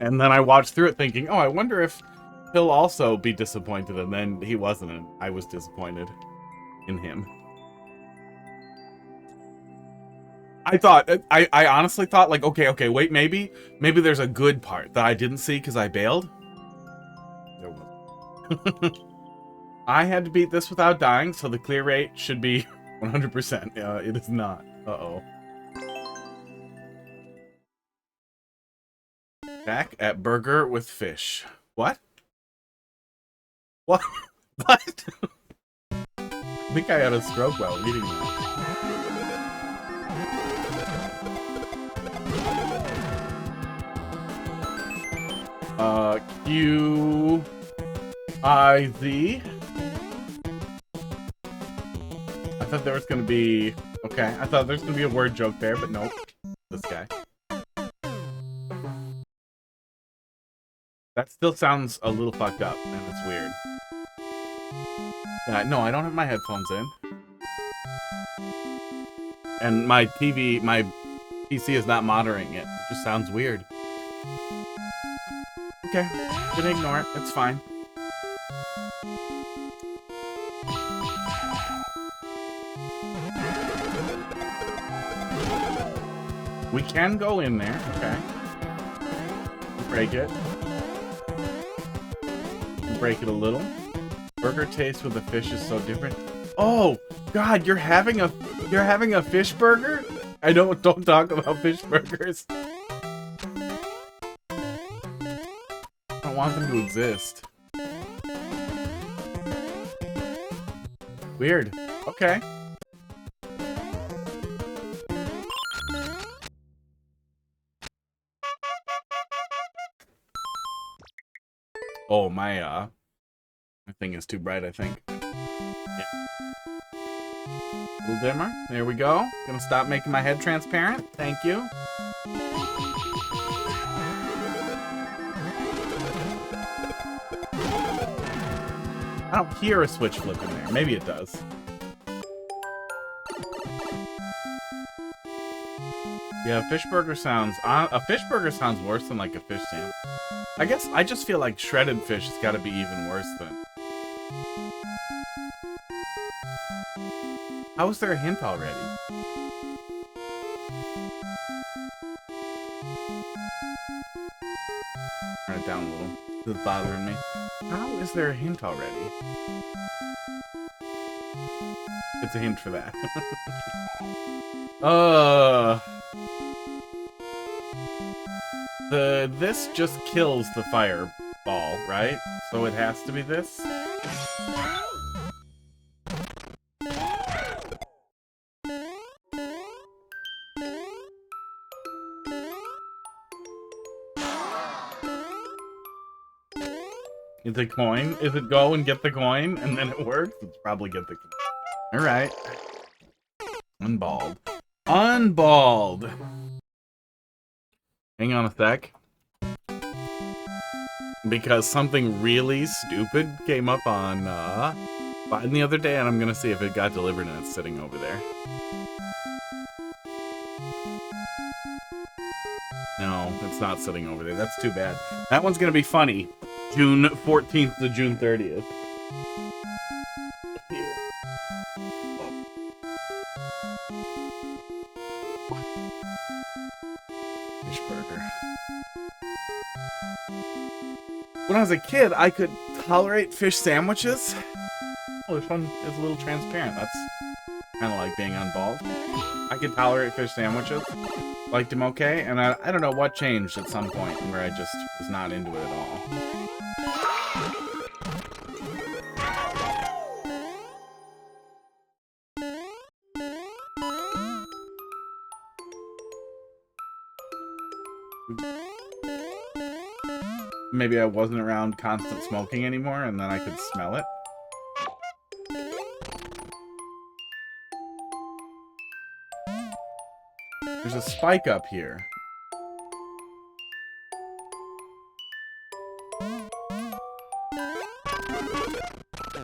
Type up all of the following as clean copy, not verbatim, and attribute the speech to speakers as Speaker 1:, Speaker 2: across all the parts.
Speaker 1: And then I watched through it thinking, oh, I wonder if he'll also be disappointed. And then he wasn't, and I was disappointed in him. I honestly thought, like, okay, wait, maybe there's a good part that I didn't see because I bailed. There was. I had to beat this without dying, so the clear rate should be 100%. It is not. Uh-oh. Back at burger with fish. What? What? What? I think I had a stroke while reading that. Q-I-Z. I thought there was gonna be... Okay, I thought there was gonna be a word joke there, but nope. This guy. That still sounds a little fucked up, and it's weird. No, I don't have my headphones in. And my PC is not monitoring it. It just sounds weird. Okay, gonna ignore it. It's fine. We can go in there. Okay. Break it. Break it a little. Burger taste with the fish is so different. Oh God, you're having a fish burger? I don't talk about fish burgers. I don't want them to exist. Weird. Okay. Oh, my thing is too bright, I think. Yeah. A little dimmer. There we go. Gonna stop making my head transparent. Thank you. I don't hear a switch flip in there. Maybe it does. Yeah, fish burger sounds... a fish burger sounds worse than, like, a fish sandwich. I guess I just feel like shredded fish has got to be even worse than... How is there a hint already? Turn it down a little. This is bothering me. How is there a hint already? It's a hint for that. This just kills the fireball, right? So it has to be this? Is it coin? Is it go and get the coin and then it works? It's probably get the coin. Alright. Unballed. Unballed! Hang on a sec. Because something really stupid came up on Biden the other day, and I'm gonna see if it got delivered and it's sitting over there. No, it's not sitting over there. That's too bad. That one's gonna be funny. June 14th to June 30th. Fish burger. When I was a kid, I could tolerate fish sandwiches. Oh, this one is a little transparent. That's kind of like being unballed. I could tolerate fish sandwiches. Liked them okay, and I don't know what changed at some point where I just was not into it at all. Maybe I wasn't around constant smoking anymore, and then I could smell it. There's a spike up here.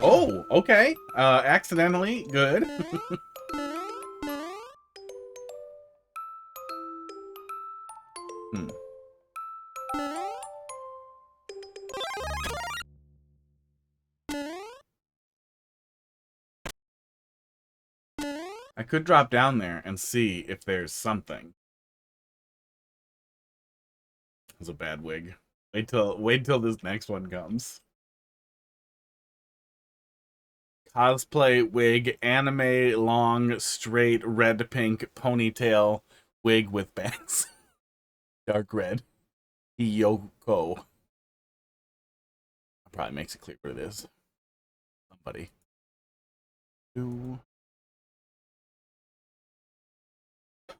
Speaker 1: Oh, okay. Accidentally, good. I could drop down there and see if there's something. It's a bad wig. Wait till this next one comes. Cosplay wig, anime long straight red pink ponytail wig with bangs. Dark red. Yoko. Probably makes it clear what it is. Somebody.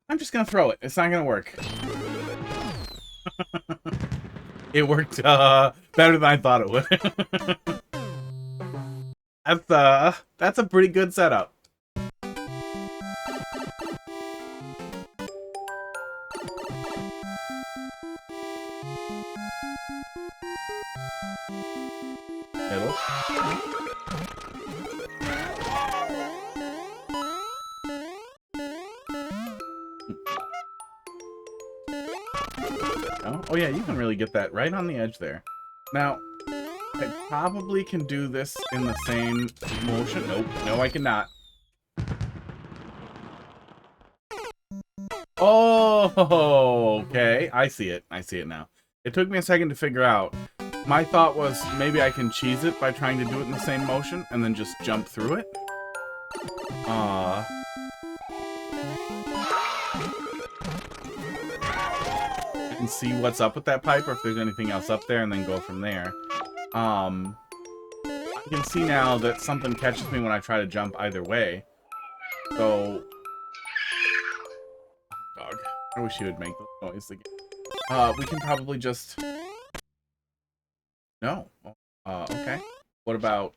Speaker 1: I'm just gonna throw it. It's not gonna work. It worked better than I thought it would. That's a pretty good setup. Hello. Oh yeah, you can really get that right on the edge there. Now, I probably can do this in the same motion. Nope, no I cannot. Oh, okay. I see it. I see it now. It took me a second to figure out. My thought was maybe I can cheese it by trying to do it in the same motion and then just jump through it. And see what's up with that pipe or if there's anything else up there and then go from there. I can see now that something catches me when I try to jump either way. So... Dog. I wish he would make the noise again. We can probably just... No. Okay. What about...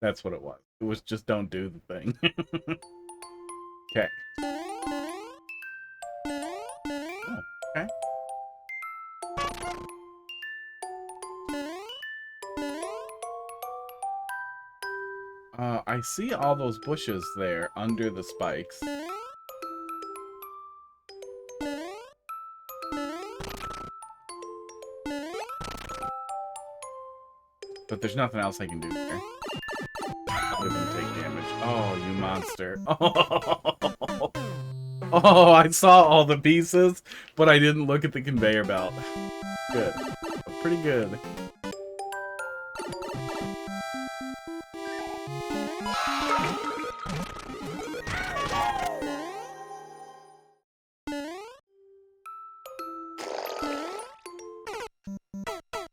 Speaker 1: That's what it was. It was just don't do the thing. Okay. Oh, okay. I see all those bushes there under the spikes. But there's nothing else I can do here. Other than take damage. Oh, you monster. Oh. Oh, I saw all the pieces, but I didn't look at the conveyor belt. Good. Pretty good.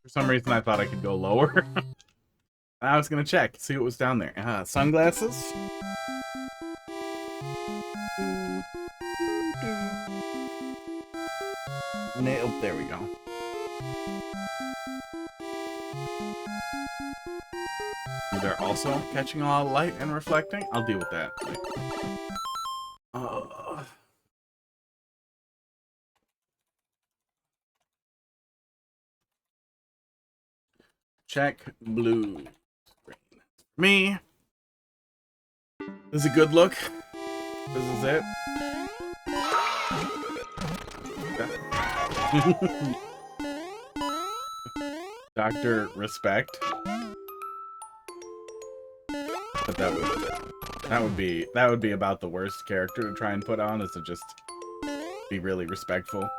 Speaker 1: For some reason, I thought I could go lower. I was gonna check, see what was down there. Sunglasses? Oh, there we go. They're also catching a lot of light and reflecting. I'll deal with that. Check blue. Me. This is a good look. This is it. Dr. Respect. But that would be about the worst character to try and put on, is to just be really respectful.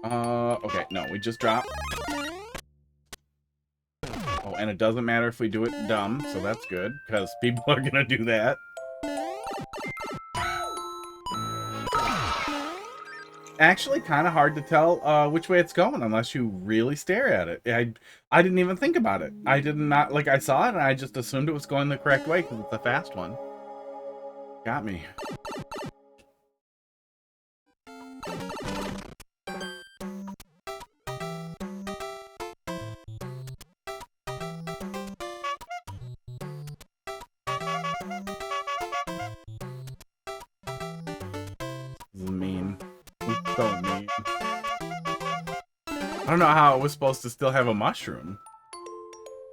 Speaker 1: Okay, no, we just drop. Oh, and it doesn't matter if we do it dumb, so that's good, because people are gonna do that. Actually, kind of hard to tell which way it's going unless you really stare at it. I didn't even think about it. I did not, like, I saw it and I just assumed it was going the correct way because it's a fast one. Got me. This is mean. It's so mean. I don't know how it was supposed to still have a mushroom.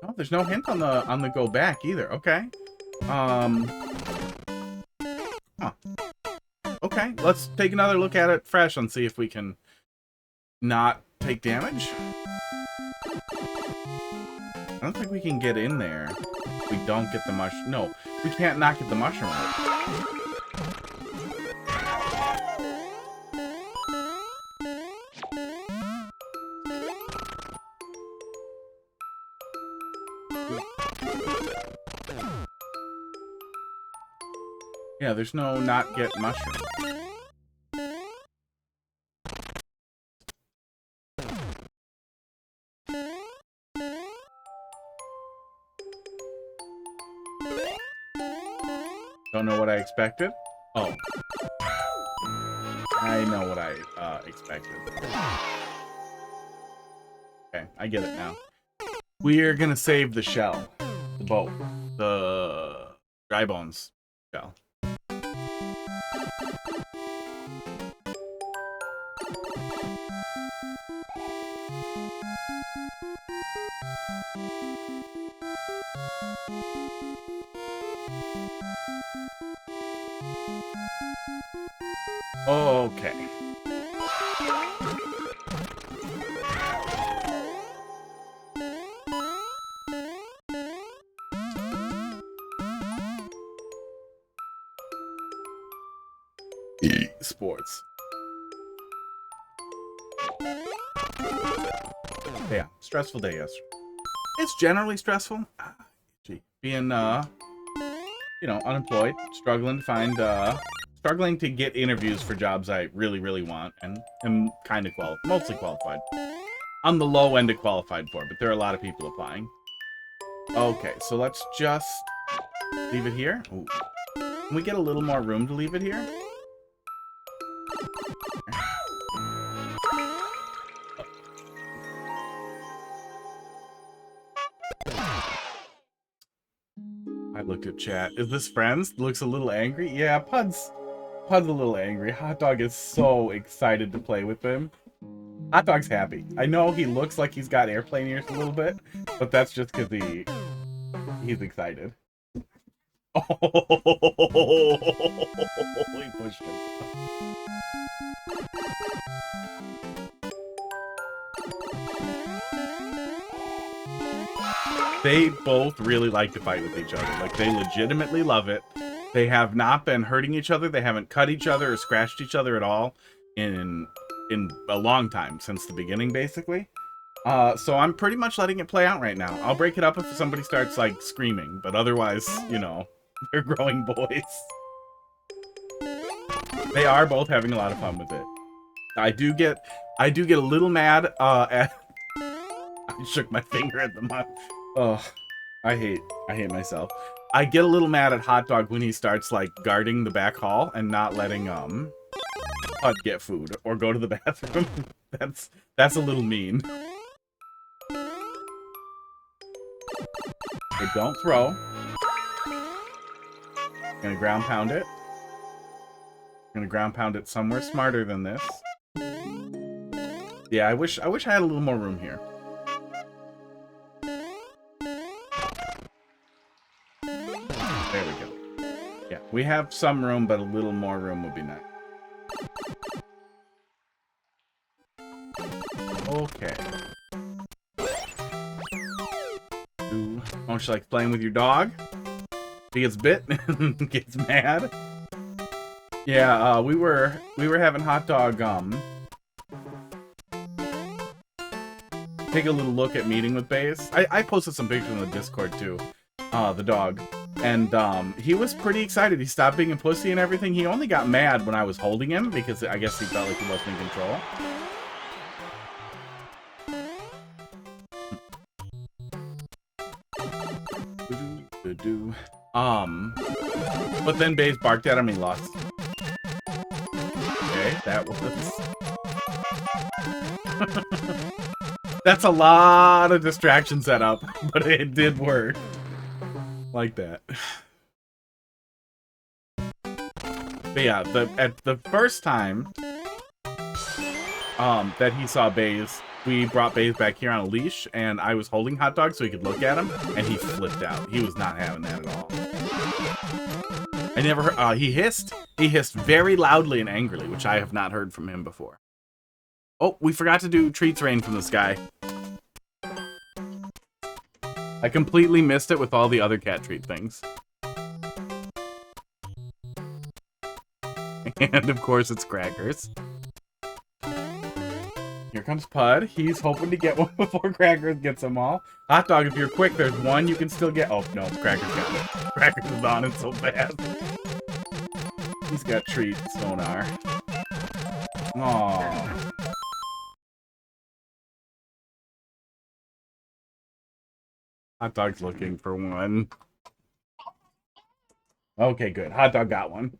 Speaker 1: Oh, there's no hint on the go back either. Okay. Huh. Okay, let's take another look at it fresh and see if we can not take damage. I don't think we can get in there. We don't get the mushroom. No, we can't not get the mushroom out. Yeah, there's no not get mushroom. Don't know what I expected? Oh. I know what I expected. Okay, I get it now. We're gonna save the shell. The boat. The dry bones shell. Okay. Sports. Yeah, stressful day yesterday. It's generally stressful. Gee, being you know, unemployed, struggling to find struggling to get interviews for jobs I really, really want and am kind of mostly qualified. I'm the low end of qualified for, but there are a lot of people applying. Okay, so let's just leave it here. Ooh. Can we get a little more room to leave it here? I looked at chat. Is this friends? Looks a little angry. Yeah, Pud's a little angry. Hot Dog is so excited to play with him. Hot Dog's happy. I know he looks like he's got airplane ears a little bit, but that's just because he's excited. Oh, he pushed him. They both really like to fight with each other. Like, they legitimately love it. They have not been hurting each other. They haven't cut each other or scratched each other at all in a long time, since the beginning, basically. So I'm pretty much letting it play out right now. I'll break it up if somebody starts, like, screaming. But otherwise, you know, they're growing boys. They are both having a lot of fun with it. I do get a little mad at... I shook my finger at the mic. Oh, I hate myself. I get a little mad at Hot Dog when he starts, like, guarding the back hall and not letting Pud get food or go to the bathroom. That's a little mean. Okay, don't throw. Gonna ground pound it. Gonna ground pound it somewhere smarter than this. Yeah, I wish I had a little more room here. There we go. Yeah, we have some room, but a little more room would be nice. Okay. Ooh, don't you like playing with your dog? He gets bit, gets mad. Yeah, we were having Hot Dog take a little look at meeting with Baze. I posted some pictures on the Discord too. The dog. And he was pretty excited. He stopped being a pussy and everything. He only got mad when I was holding him because I guess he felt like he wasn't in control. But then Baze barked at him and he lost. Okay, that was... That's a lot of distraction set up, but it did work. Like that. But yeah, at the first time that he saw Baze, we brought Baze back here on a leash, and I was holding Hot Dog so he could look at him, and he flipped out. He was not having that at all. I never heard, he hissed very loudly and angrily, which I have not heard from him before. Oh, we forgot to do treats rain from the sky. I completely missed it with all the other cat treat things. And of course it's crackers. Here comes Pud. He's hoping to get one before Crackers gets them all. Hot Dog, if you're quick, there's one you can still get. Oh, no, Crackers got it. Crackers is on it so fast. He's got treats, Sonar. Aww. Hot Dog's looking for one. Okay, good. Hot Dog got one.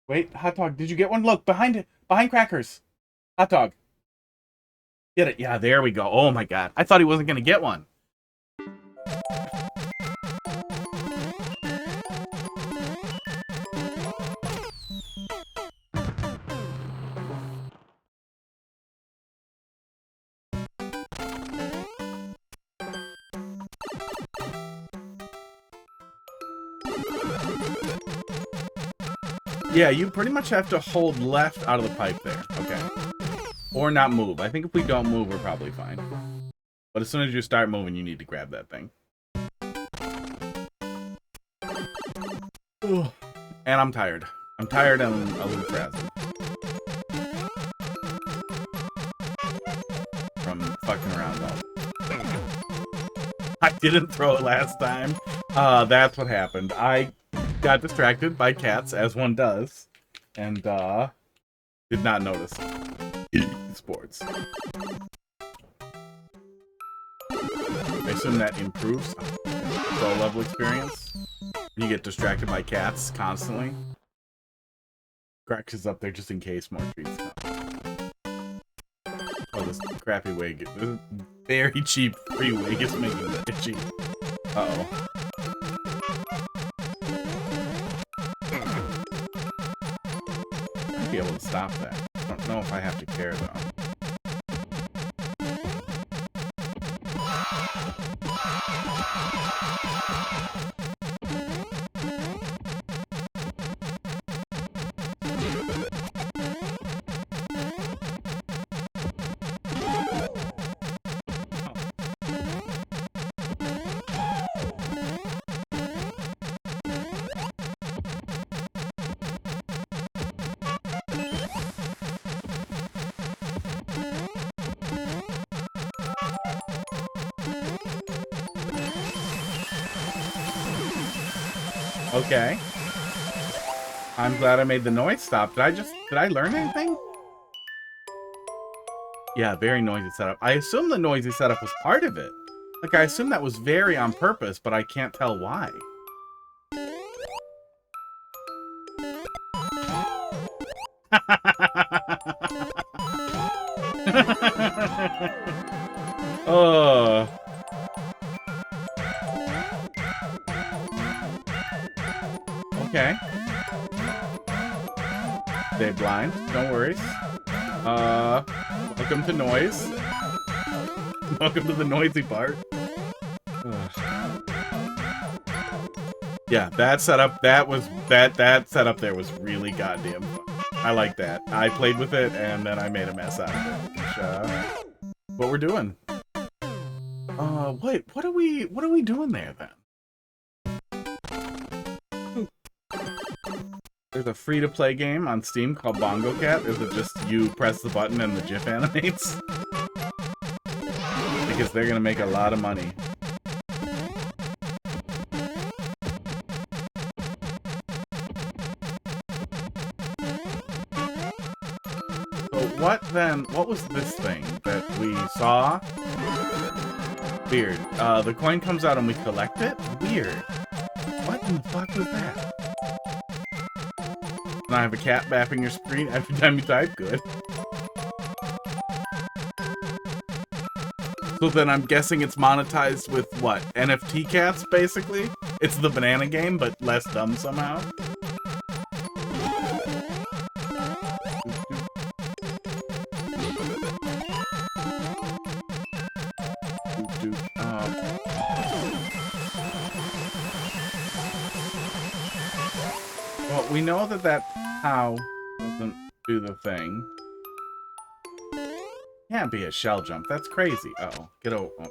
Speaker 1: Wait, Hot Dog, did you get one? Look, behind it. Behind Crackers. Hot Dog. Get it. Yeah, there we go. Oh my god. I thought he wasn't going to get one. Yeah, you pretty much have to hold left out of the pipe there. Okay. Or not move. I think if we don't move, we're probably fine. But as soon as you start moving, you need to grab that thing. Ugh. And I'm tired. I'm tired and a little frazzled. From fucking around though. I didn't throw it last time. That's what happened. I got distracted by cats, as one does. And, did not notice. Sports. I assume that improves the level experience. You get distracted by cats constantly. Crackers is up there just in case more treats come. Oh, this crappy wig. This very cheap free wig is making it itchy. Uh-oh. I'd be able to stop that. I don't know if I have to care, though. Okay. I'm glad I made the noise stop. Did I learn anything? Yeah, very noisy setup. I assume the noisy setup was part of it. Like, I assume that was very on purpose, but I can't tell why. Oh. Okay. Stay blind. No worries. Welcome to noise. Welcome to the noisy part. Ugh. Yeah, that setup, that setup there was really goddamn fun. I like that. I played with it and then I made a mess out of it. Which, what we're doing. Wait, what are we doing there then? There's a free-to-play game on Steam called Bongo Cat. Is it just you press the button and the GIF animates? Because they're gonna make a lot of money. So what then? What was this thing that we saw? Weird. The coin comes out and we collect it? Weird. What in the fuck was that? And I have a cat bapping your screen every time you type. Good. So then I'm guessing it's monetized with what? NFT cats, basically? It's the banana game, but less dumb somehow. Well, we know that cow doesn't do the thing. Can't be a shell jump. That's crazy. Uh-oh. Get over. Oh.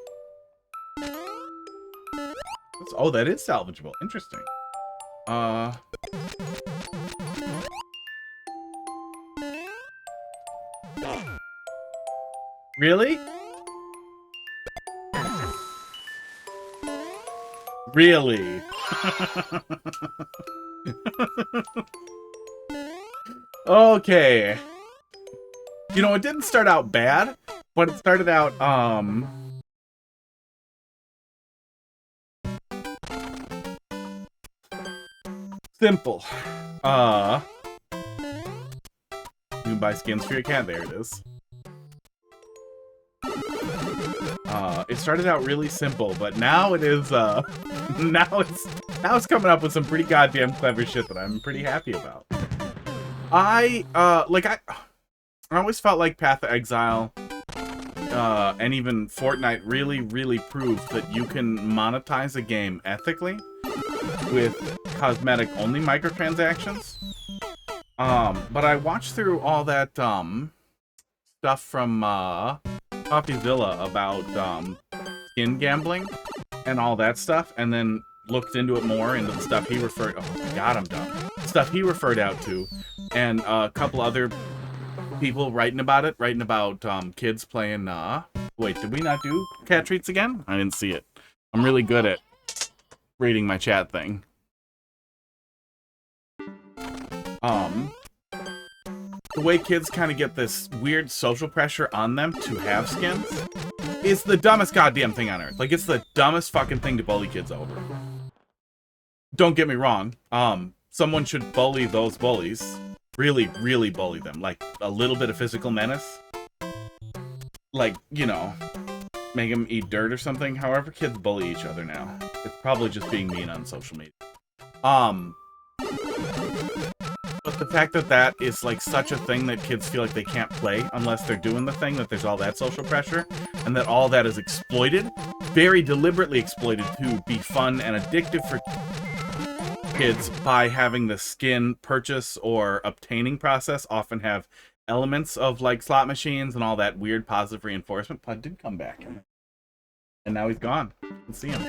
Speaker 1: Oh, that is salvageable. Interesting. Really? Really? Okay. You know, it didn't start out bad, but it started out, simple. You can buy skins for your cat. There it is. It started out really simple, but now it is, now it's coming up with some pretty goddamn clever shit that I'm pretty happy about. I always felt like Path of Exile, and even Fortnite really proved that you can monetize a game ethically with cosmetic-only microtransactions. But I watched through all that, stuff from, CoffeeZilla about, skin gambling and all that stuff, and then looked into it more, into the stuff he referred... Oh my god, I'm dumb. Stuff he referred out to, and a couple other people writing about kids playing, Wait, did we not do cat treats again? I didn't see it. I'm really good at reading my chat thing. The way kids kind of get this weird social pressure on them to have skins is the dumbest goddamn thing on earth. Like, it's the dumbest fucking thing to bully kids over. Don't get me wrong. Someone should bully those bullies. Really bully them. Like, a little bit of physical menace. Like, you know, make them eat dirt or something. However kids bully each other now. It's probably just being mean on social media. But the fact that that is, like, such a thing that kids feel like they can't play unless they're doing the thing, that there's all that social pressure, and that all that is exploited, very deliberately exploited to be fun and addictive for kids by having the skin purchase or obtaining process often have elements of, like, slot machines and all that weird positive reinforcement. Pud did come back. And now he's gone. You can see him.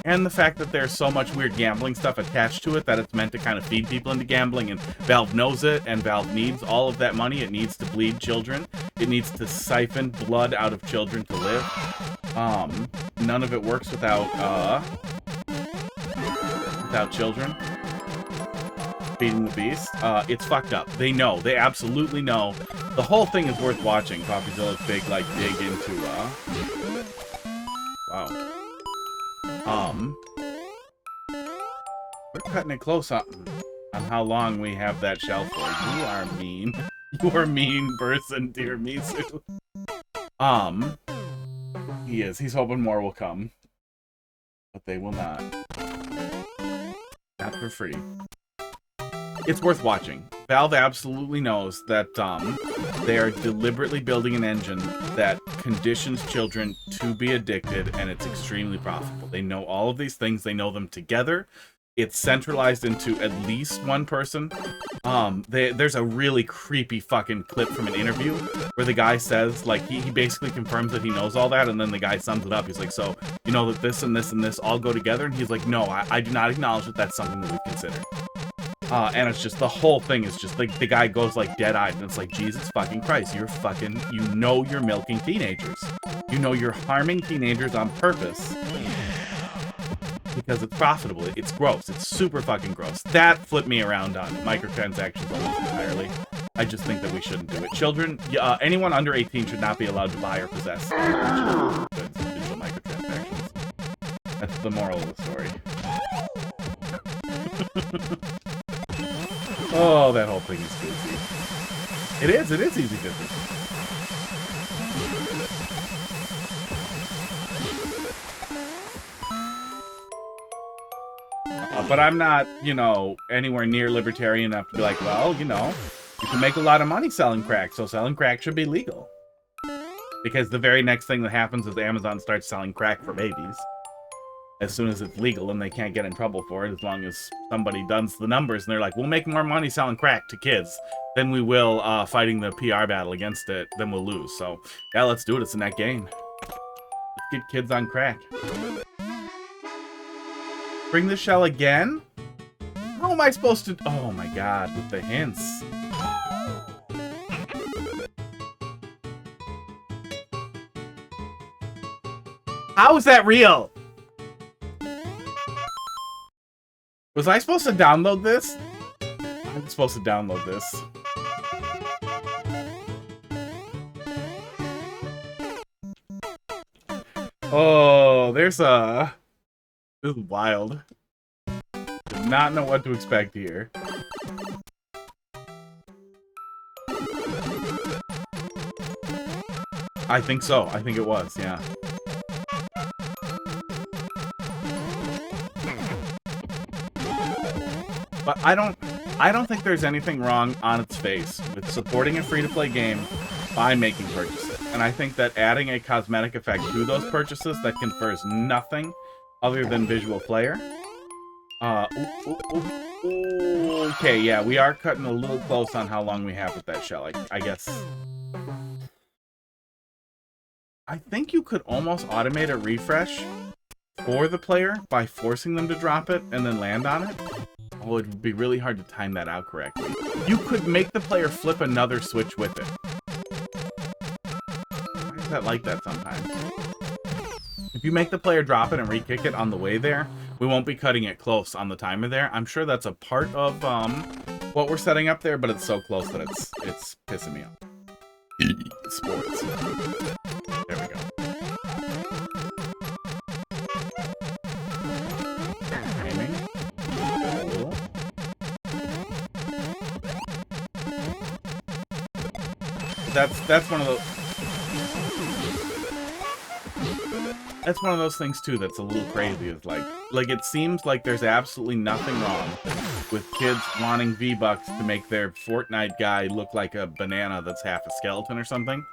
Speaker 1: And the fact that there's so much weird gambling stuff attached to it that it's meant to kind of feed people into gambling, and Valve knows it, and Valve needs all of that money. It needs to bleed children. It needs to siphon blood out of children to live. None of it works without children feeding the beast. It's fucked up. They know. They absolutely know. The whole thing is worth watching. CoffeeZilla's big, like, dig into, wow. We're cutting it close on how long we have that shelf for. You are mean. You are mean person, Tiramisu. He is. He's hoping more will come. But they will not. Not for free. It's worth watching. Valve absolutely knows that they are deliberately building an engine that conditions children to be addicted, and it's extremely profitable. They know all of these things. They know them together. It's centralized into at least one person. There's a really creepy fucking clip from an interview where the guy says, like, he basically confirms that he knows all that, and then the guy sums it up. He's like, so, you know that this and this and this all go together? And he's like, no, I do not acknowledge that that's something that we've considered. And it's just, the whole thing is just, like, the guy goes, like, dead-eyed, and it's like, Jesus fucking Christ, you're fucking, you know you're milking teenagers. You know you're harming teenagers on purpose. Because it's profitable. It's gross. It's super fucking gross. That flipped me around on microtransactions almost entirely. I just think that we shouldn't do it. Children, anyone under 18 should not be allowed to buy or possess digital microtransactions. That's the moral of the story. Oh, that whole thing is easy. It is easy business. But I'm not, you know, anywhere near libertarian enough to be like, well, you know, you can make a lot of money selling crack, so selling crack should be legal. Because the very next thing that happens is Amazon starts selling crack for babies. As soon as it's legal, and they can't get in trouble for it, as long as somebody does the numbers, and they're like, we'll make more money selling crack to kids than we will fighting the PR battle against it, then we'll lose. So, yeah, let's do it. It's a net gain. Let's get kids on crack. Bring the shell again? How am I supposed to... Oh my god, with the hints. How is that real? Was I supposed to download this? I'm supposed to download this. Oh, there's a... This is wild. Did not know what to expect here. I think so. I think it was, yeah. But I don't think there's anything wrong on its face with supporting a free-to-play game by making purchases. And I think that adding a cosmetic effect to those purchases that confers nothing other than visual flair. Okay, yeah, we are cutting a little close on how long we have with that shell, I guess. I think you could almost automate a refresh for the player by forcing them to drop it and then land on it. Oh, it would be really hard to time that out correctly. You could make the player flip another switch with it. Why is that like that sometimes? If you make the player drop it and re-kick it on the way there, we won't be cutting it close on the timer there. I'm sure that's a part of what we're setting up there, but it's so close that it's pissing me off. Sports. There we go. Aiming. That's one of those. That's one of those things too that's a little crazy. Is like it seems like there's absolutely nothing wrong with kids wanting V-Bucks to make their Fortnite guy look like a banana that's half a skeleton or something.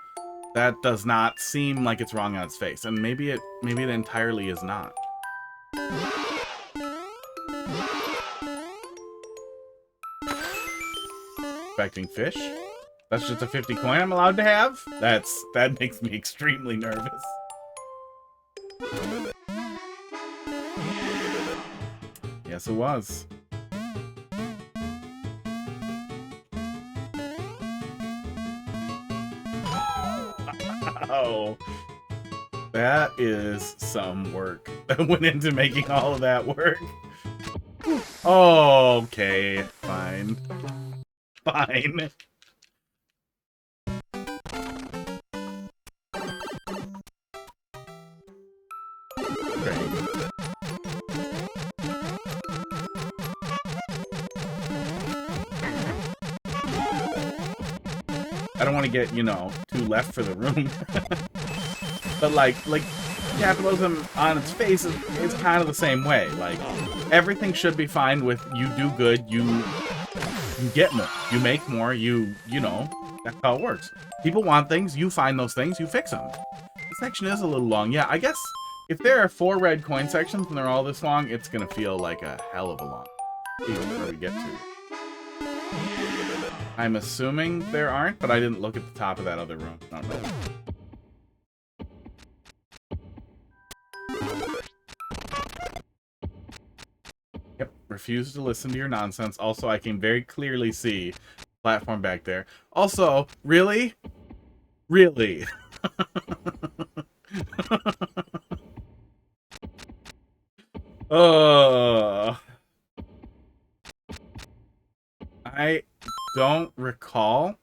Speaker 1: That does not seem like it's wrong on its face, and maybe it entirely is not. Expecting fish? That's just a 50 coin I'm allowed to have? That makes me extremely nervous. Yes, it was. Oh, that is some work that went into making all of that work. Okay, fine. Fine. I don't want to get, you know, too left for the room. But like capitalism on its face is kind of the same way. Like, everything should be fine with you do good, you get more, you make more, you know, that's how it works. People want things, you find those things, you fix them. This section is a little long. Yeah, I guess if there are 4 red coin sections and they're all this long, it's gonna feel like a hell of a long. See where we get to. I'm assuming there aren't, but I didn't look at the top of that other room. Not bad. Yep, refuse to listen to your nonsense. Also, I can very clearly see the platform back there. Also, really? Really? I don't recall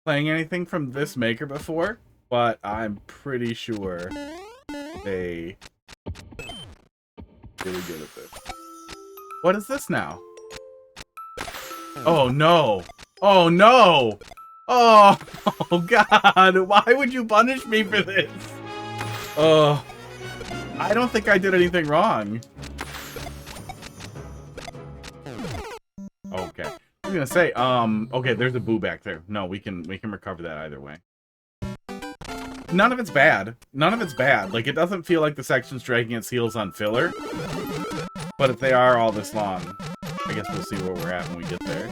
Speaker 1: playing anything from this maker before, but I'm pretty sure they really good at this. What is this now? Oh no! Oh no! Oh, oh god! Why would you punish me for this? Oh, I don't think I did anything wrong. Okay. I was gonna say, okay, there's a boo back there. No, we can recover that either way. None of it's bad. None of it's bad. Like, it doesn't feel like the section's dragging its heels on filler. But if they are all this long, I guess we'll see where we're at when we get there.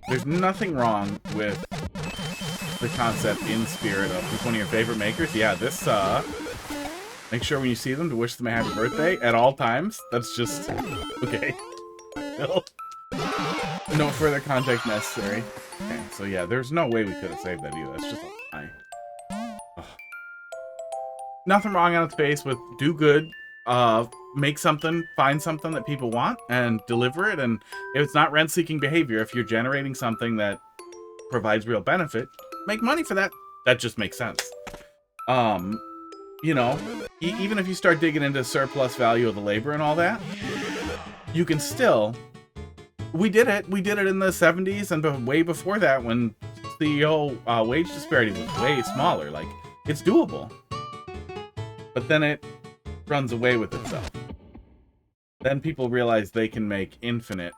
Speaker 1: There's nothing wrong with the concept in spirit of who's one of your favorite makers. Yeah, this Make sure when you see them to wish them a happy birthday at all times. That's just... Okay. No further context necessary. Okay, so yeah, there's no way we could have saved that either. That's just a lie. Ugh. Nothing wrong on its face with do good, make something, find something that people want, and deliver it. And if it's not rent-seeking behavior, if you're generating something that provides real benefit, make money for that. That just makes sense. You know, even if you start digging into surplus value of the labor and all that, you can still... We did it in the 70s and way before that when CEO wage disparity was way smaller. Like, it's doable. But then it runs away with itself. Then people realize they can make infinitely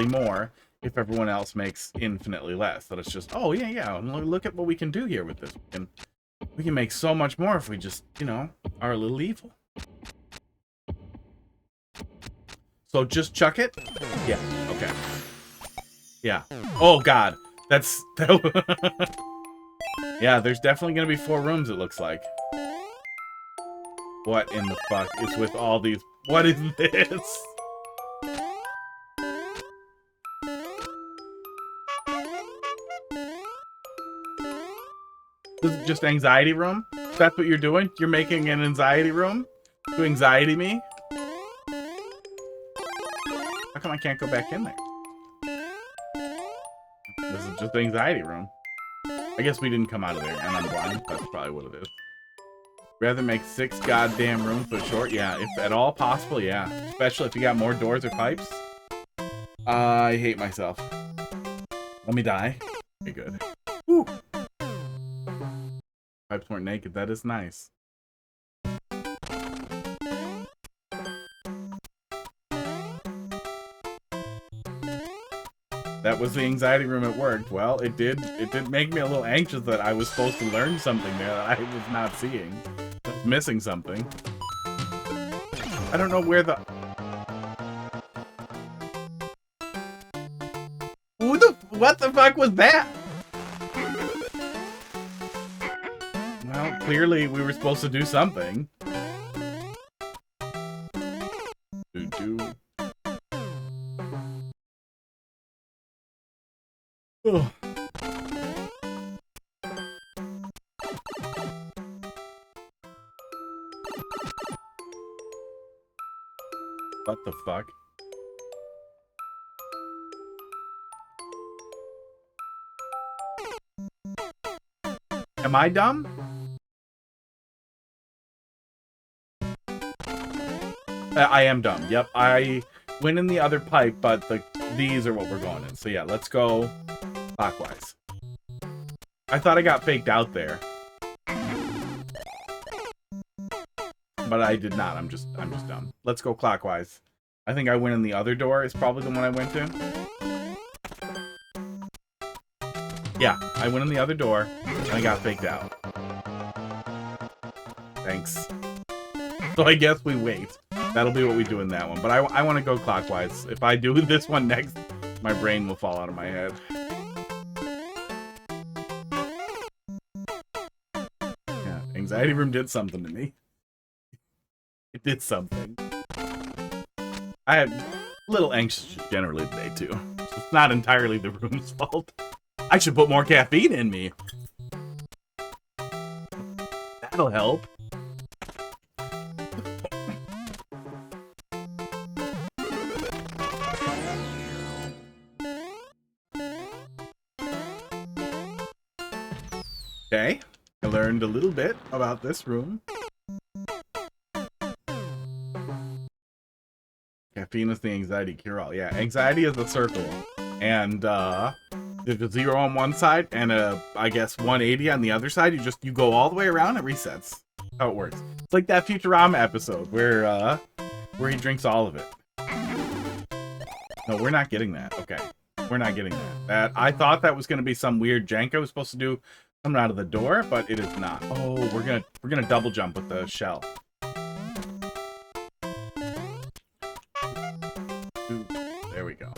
Speaker 1: more if everyone else makes infinitely less. That it's just, oh yeah, look at what we can do here with this. We can make so much more if we just, you know, are a little evil. So just chuck it? Yeah, okay. Yeah. Oh god. That's... Yeah, there's definitely gonna be 4 rooms, it looks like. What in the fuck is with all these... What is this? This is just anxiety room? That's what you're doing? You're making an anxiety room? To anxiety me? How come I can't go back in there? This is just the anxiety room. I guess we didn't come out of there, and I'm blind. That's probably what it is. Rather make 6 goddamn rooms but short? Yeah, if at all possible, yeah. Especially if you got more doors or pipes. I hate myself. Let me die. Okay, good. Woo! Pipes weren't naked. That is nice. That was the anxiety room at work. Well, it did make me a little anxious that I was supposed to learn something there that I was not seeing. I was missing something. I don't know where the... What the fuck was that? Well, clearly we were supposed to do something. Ugh. What the fuck? Am I dumb? I am dumb. Yep, I went in the other pipe, but these are what we're going in. So yeah, let's go clockwise. I thought I got faked out there, but I did not. I'm just dumb. Let's go clockwise. I think I went in the other door. Is probably the one I went to. Yeah, I went in the other door and I got faked out. Thanks. So I guess we wait. That'll be what we do in that one. But I want to go clockwise. If I do this one next, my brain will fall out of my head. Yeah, anxiety room did something to me. It did something. I am a little anxious generally today, too. So it's not entirely the room's fault. I should put more caffeine in me. That'll help. Okay, I learned a little bit about this room. Caffeine is the anxiety cure-all. Yeah, anxiety is a circle. And, there's a 0 on one side and I guess 180 on the other side. You go all the way around, it resets. That's how it works. It's like that Futurama episode where he drinks all of it. No, we're not getting that. Okay. We're not getting that. I thought that was gonna be some weird jank I was supposed to do coming out of the door, but it is not. Oh, we're gonna double jump with the shell. Ooh, there we go.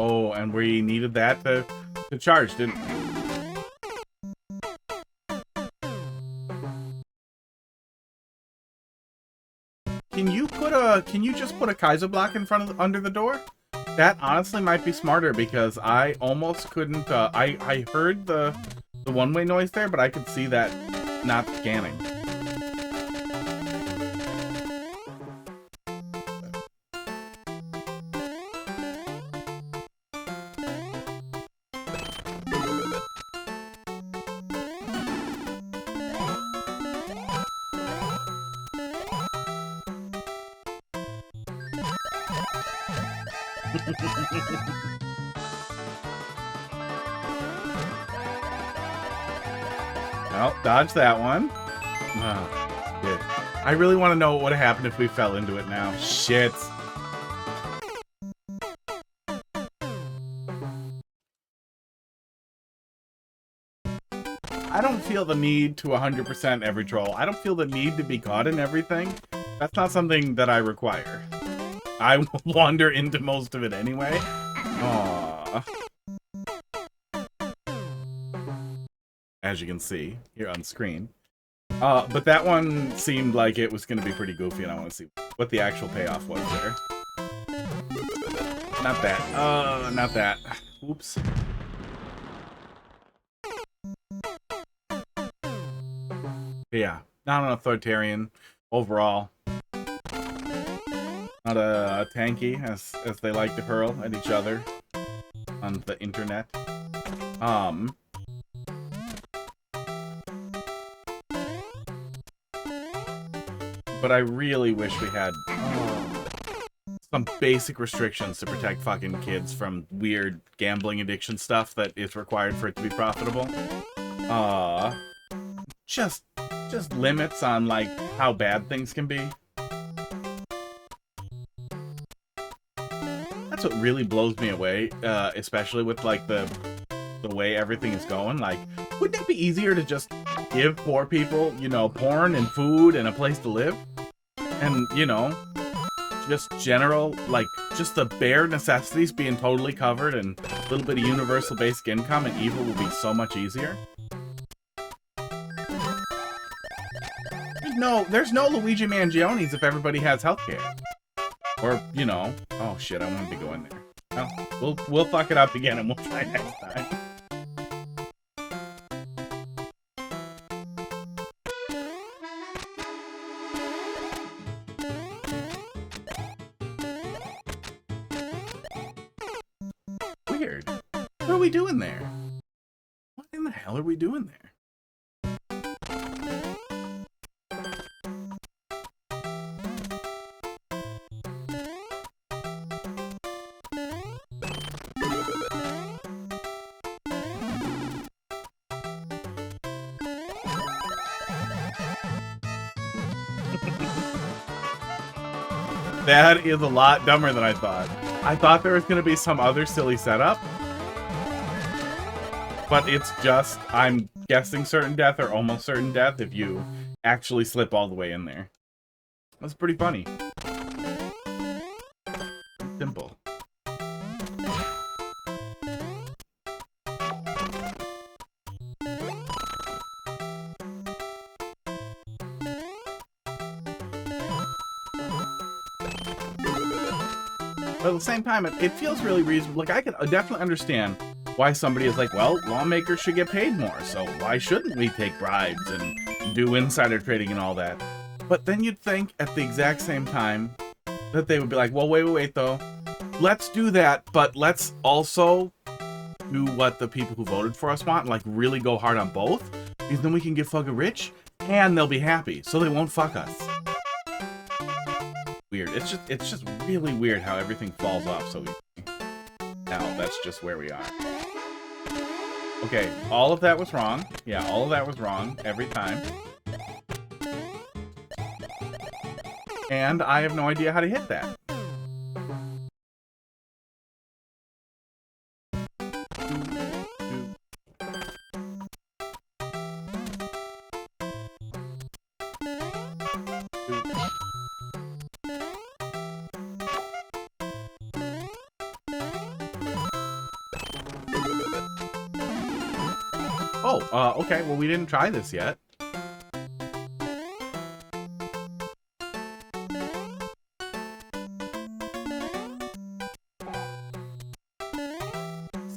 Speaker 1: Oh, and we needed that to charge, didn't we? can you just put a Kaiser block in front of under the door? That honestly might be smarter because I almost couldn't. I heard the one-way noise there, but I could see that not scanning. Well, dodge that one. Oh, shit. I really want to know what would have happened if we fell into it now. Shit. I don't feel the need to 100% every troll. I don't feel the need to be caught in everything. That's not something that I require. I will wander into most of it anyway. Aww. As you can see here on screen. But that one seemed like it was going to be pretty goofy, and I want to see what the actual payoff was there. Not that. Not that. Oops. Yeah, not an authoritarian overall. Not a tanky, as they like to hurl at each other on the internet. But I really wish we had some basic restrictions to protect fucking kids from weird gambling addiction stuff that is required for it to be profitable. Just limits on, like, how bad things can be. That's what really blows me away, especially with, like, the way everything is going. Like, wouldn't it be easier to just give poor people, you know, porn and food and a place to live? And, you know, just general, like, just the bare necessities being totally covered and a little bit of universal basic income, and evil will be so much easier. No, there's no Luigi Mangionis if everybody has healthcare. Or, you know, oh shit, I wanted to go in there. Well, we'll fuck it up again and we'll try next time. Weird. What are we doing there? What in the hell are we doing there? That is a lot dumber than I thought. I thought there was going to be some other silly setup. But it's just, I'm guessing certain death or almost certain death if you actually slip all the way in there. That's pretty funny. Simple. But at the same time, it feels really reasonable. Like, I could definitely understand why somebody is like, well, lawmakers should get paid more, so why shouldn't we take bribes and do insider trading and all that? But then you'd think at the exact same time that they would be like, well, wait, though. Let's do that, but let's also do what the people who voted for us want, and, like, really go hard on both, because then we can get fucking rich, and they'll be happy, so they won't fuck us. Weird. It's just really weird how everything falls off so easy. Now, that's just where we are. Okay, all of that was wrong. Yeah, all of that was wrong every time. And I have no idea how to hit that. Okay, well, we didn't try this yet.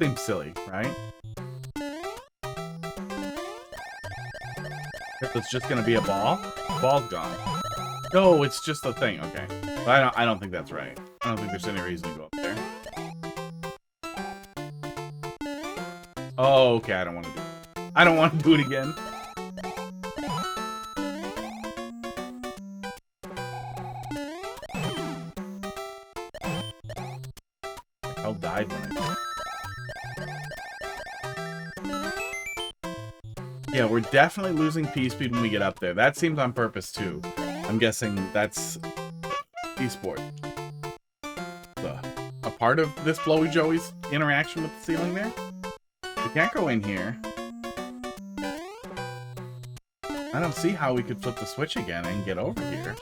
Speaker 1: seems silly, right? If it's just gonna be a ball, ball's gone. No, it's just a thing. Okay, but I don't think that's right. I don't think there's any reason to go up there. Oh, okay. I don't want to do it. I don't want to do it again. The hell died when I... Yeah, we're definitely losing P-speed when we get up there. That seems on purpose, too. I'm guessing that's esport. A part of this Blowy Joey's interaction with the ceiling there? We can't go in here. I don't see how we could flip the switch again and get over here.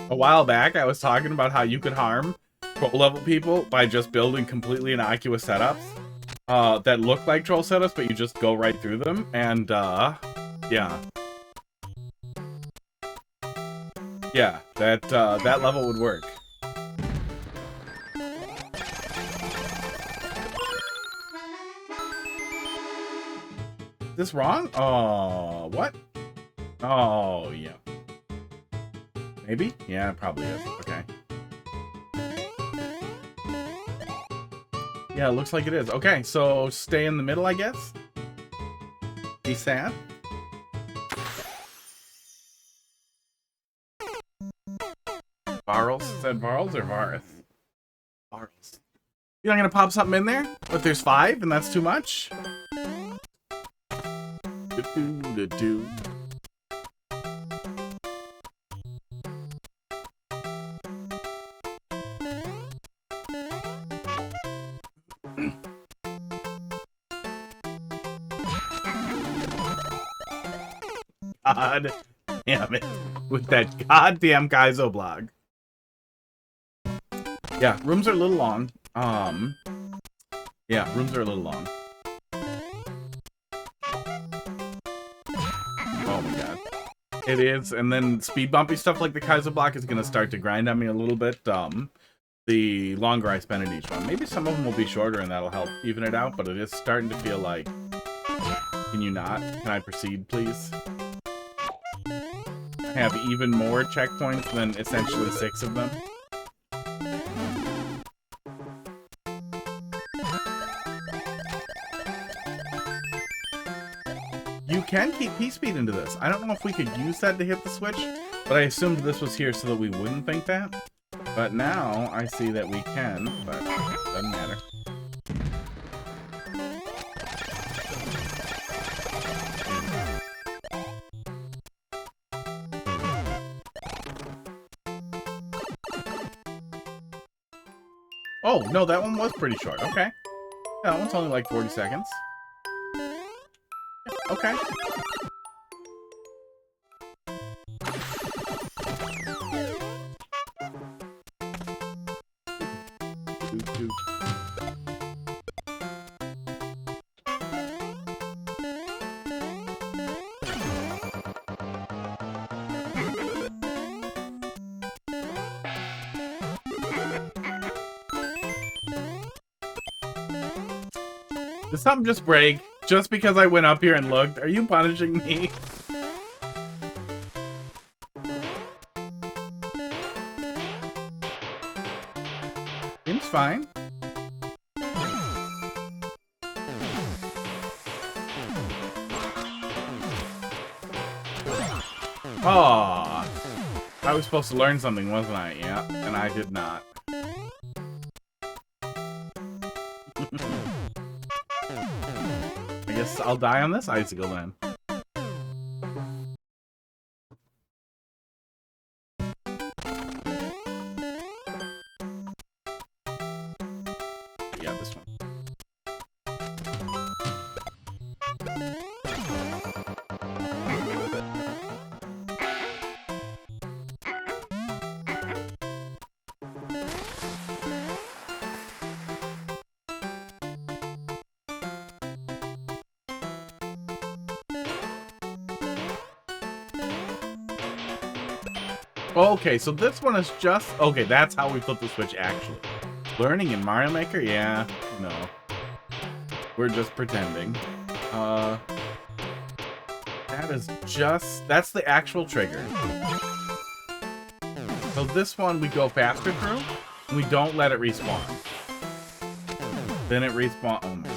Speaker 1: A while back, I was talking about how you could harm troll-level people by just building completely innocuous setups that look like troll setups, but you just go right through them, and, yeah. Yeah, that level would work. Is this wrong? Oh, what? Oh, yeah. Maybe? Yeah, it probably is. Okay. Yeah, it looks like it is. Okay, so stay in the middle, I guess. Be sad. Varls? Said Varls or Varith? Varls. You're not gonna pop something in there? But there's 5 and that's too much? Do-do-do-do. God damn it. With that goddamn Kaizo blog. Yeah, rooms are a little long. Yeah, rooms are a little long. Oh my god. It is, and then speed bumpy stuff like the Kaizo block is gonna start to grind on me a little bit. The longer I spend in each one. Maybe some of them will be shorter and that'll help even it out, but it is starting to feel like... Can you not? Can I proceed, please? I have even more checkpoints than essentially 6 of them. You can keep P-speed into this. I don't know if we could use that to hit the switch, but I assumed this was here so that we wouldn't think that. But now I see that we can, but doesn't matter. Oh, no, that one was pretty short. Okay. Yeah, that one's only like 40 seconds. Okay. Did something just break? Just because I went up here and looked? Are you punishing me? Seems fine. Aww. I was supposed to learn something, wasn't I? Yeah, and I did not. I guess I'll die on this icicle then. Yeah, this one. Okay, so this one is just... Okay, that's how we flip the switch, actually. Learning in Mario Maker? Yeah, no. We're just pretending. That is just... That's the actual trigger. So this one we go faster through, and we don't let it respawn. Then it respawn... Oh my God.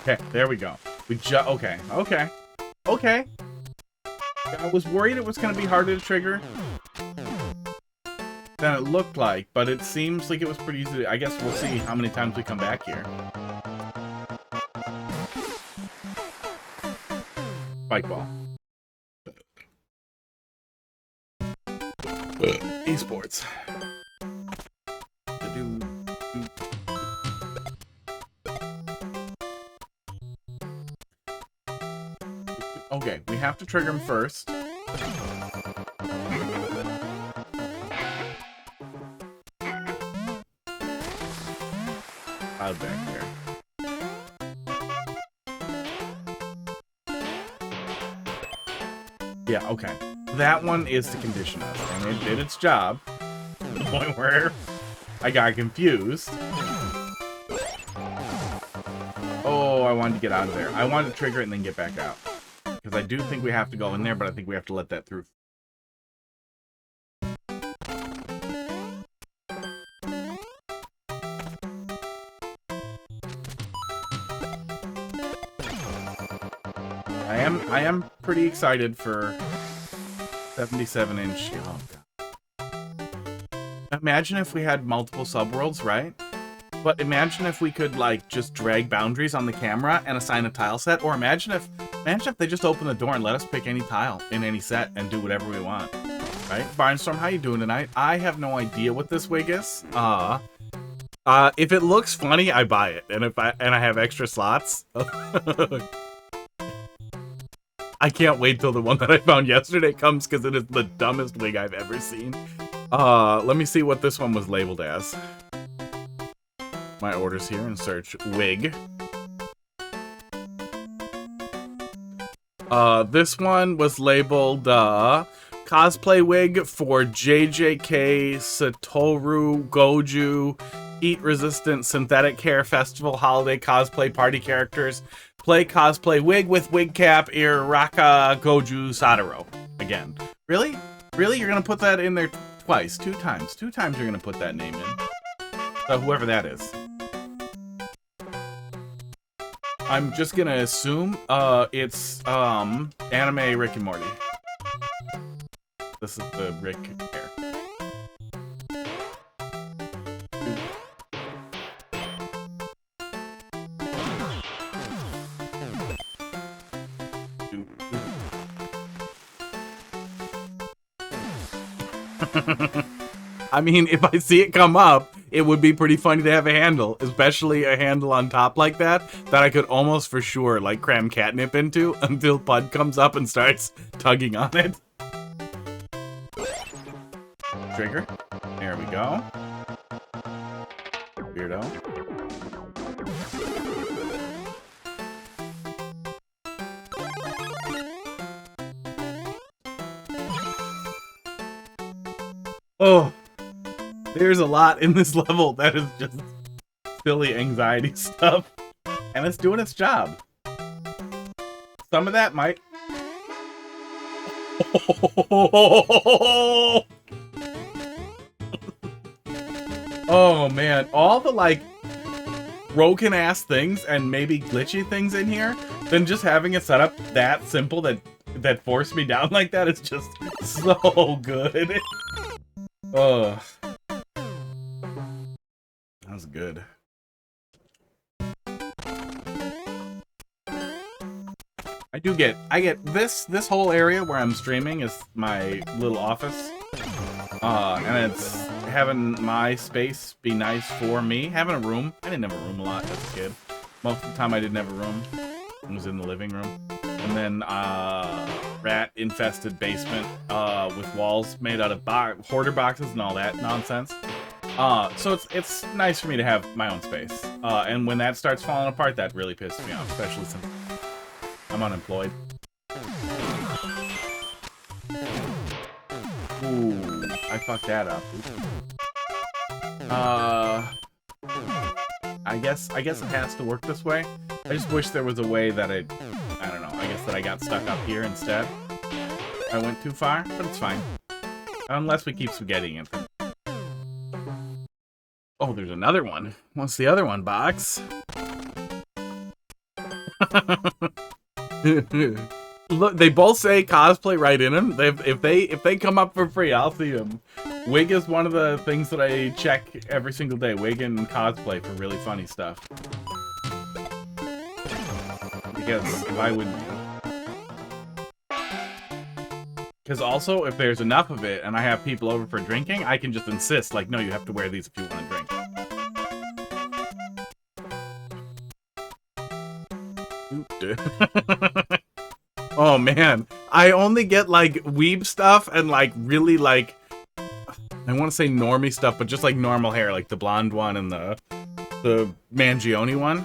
Speaker 1: Okay, there we go. Okay. I was worried it was going to be harder to trigger than it looked like, but it seems like it was pretty easy. I guess we'll see how many times we come back here. Spike ball. Esports. Okay, we have to trigger him first. Out back there. Yeah, okay. That one is to condition us, and it did its job. To the point where I got confused. Oh, I wanted to get out of there. I wanted to trigger it and then get back out. Because I do think we have to go in there, but I think we have to let that through. I am pretty excited for 77-inch. Oh, God. Imagine if we had multiple subworlds, right? But imagine if we could, like, just drag boundaries on the camera and assign a tile set. Or imagine if they just open the door and let us pick any tile in any set and do whatever we want. Right? Barnstorm, how you doing tonight? I have no idea what this wig is. If it looks funny, I buy it. And I have extra slots. I can't wait till the one that I found yesterday comes because it is the dumbest wig I've ever seen. Let me see what this one was labeled as. My orders here and search wig. This one was labeled cosplay wig for JJK Satoru Goju Heat Resistant Synthetic Hair Festival Holiday Cosplay Party Characters. Play cosplay wig with wig cap Iraka Goju Satoru. Again. Really? Really? You're gonna put that in there twice? Two times. Two times you're gonna put that name in. So whoever that is. I'm just gonna assume it's anime Rick and Morty. This is the Rick hair. I mean, if I see it come up, it would be pretty funny to have a handle, especially a handle on top like that I could almost for sure like cram catnip into until Pud comes up and starts tugging on it. Trigger. There we go. Weirdo. Oh, there's a lot in this level that is just silly anxiety stuff, and it's doing its job. Some of that might... Oh man, all the like broken ass things and maybe glitchy things in here than just having it set up that simple that forced me down like that is just so good. Oh, that was good. I get this whole area where I'm streaming is my little office. And it's having my space be nice for me. Having a room. I didn't have a room a lot as a kid. Most of the time I didn't have a room. I was in the living room. And then, rat-infested basement, with walls made out of hoarder boxes and all that nonsense. So it's nice for me to have my own space. And when that starts falling apart, that really pisses me off, especially since I'm unemployed. Ooh, I fucked that up. I guess it has to work this way. I just wish there was a way that I don't know, I guess that I got stuck up here instead. I went too far, but it's fine. Unless we keep spaghettiing it. Oh, there's another one. What's the other one, box? Look, they both say cosplay right in them. If they come up for free, I'll see them. Wig is one of the things that I check every single day. Wig and cosplay for really funny stuff. Because why wouldn't you? Because also, if there's enough of it and I have people over for drinking, I can just insist, like, no, you have to wear these if you want to drink. Oh man, I only get like weeb stuff and like really like, I want to say normie stuff, but just like normal hair, like the blonde one and the Mangione one.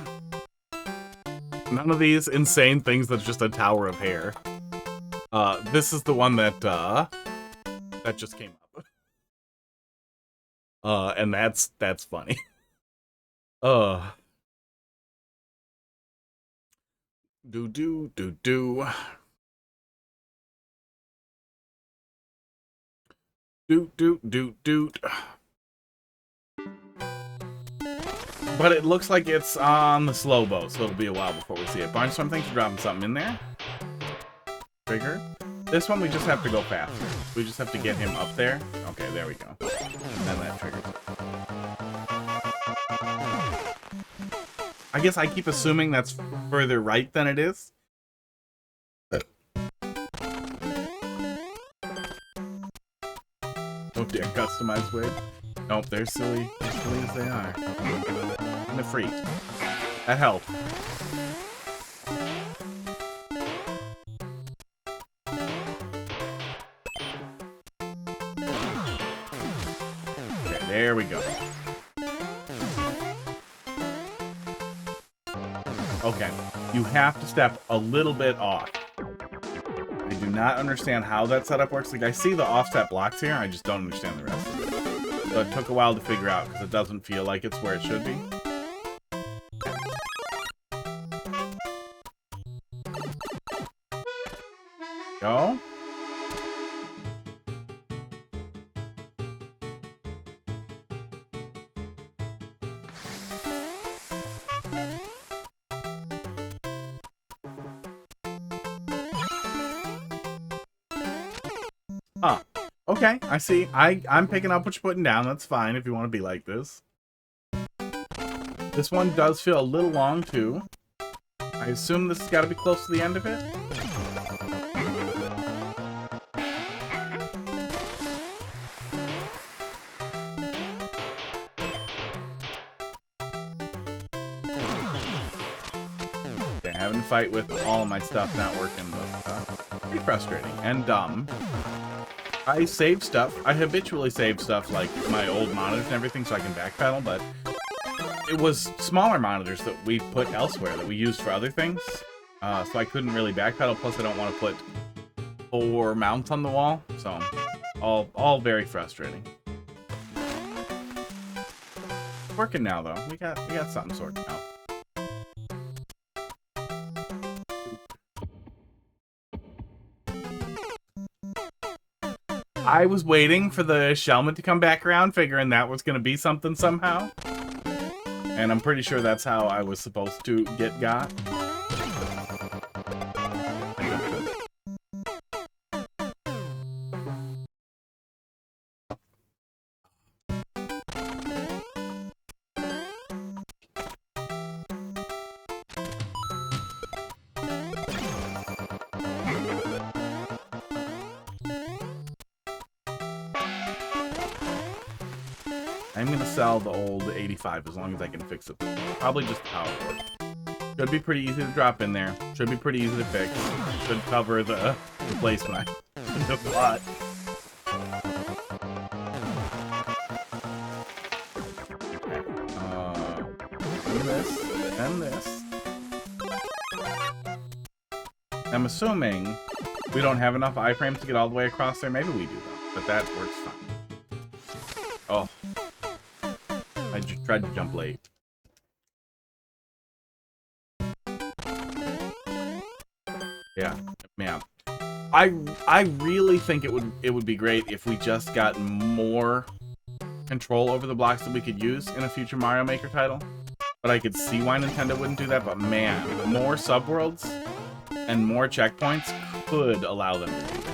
Speaker 1: None of these insane things that's just a tower of hair. This is the one that just came up. And that's funny. Do. But it looks like it's on the slow boat, so it'll be a while before we see it. Barnstorm, thanks for dropping something in there. Trigger. This one we just have to go faster. We just have to get him up there. Okay, there we go. And then that triggers. I guess I keep assuming that's further right than it is. Oh dear, customized wig. Nope, they're silly as they are. And the freak. That helped. Okay, there we go. Okay, you have to step a little bit off. I do not understand how that setup works. Like, I see the offset blocks here, I just don't understand the rest of it. So it took a while to figure out, because it doesn't feel like it's where it should be. Go. Huh. Okay, I see. I'm picking up what you're putting down. That's fine if you want to be like this. This one does feel a little long, too. I assume this has got to be close to the end of it. Okay, having to fight with all of my stuff not working, but pretty frustrating and dumb. I save stuff. I habitually save stuff like my old monitors and everything so I can backpedal, but it was smaller monitors that we put elsewhere that we used for other things. So I couldn't really backpedal, plus I don't want to put 4 mounts on the wall, so all very frustrating. Working now though. We got something sorted out. I was waiting for the Shellman to come back around, figuring that was going to be something somehow. And I'm pretty sure that's how I was supposed to get got. I'm gonna sell the old 85 as long as I can fix it. Probably just power board. Should be pretty easy to drop in there. Should be pretty easy to fix. Should cover the replacement. A lot. And this. I'm assuming we don't have enough iframes to get all the way across there. Maybe we do though, but that works fine. Oh. I just tried to jump late. Yeah. I really think it would be great if we just got more control over the blocks that we could use in a future Mario Maker title. But I could see why Nintendo wouldn't do that. But man, more subworlds and more checkpoints could allow them to do that.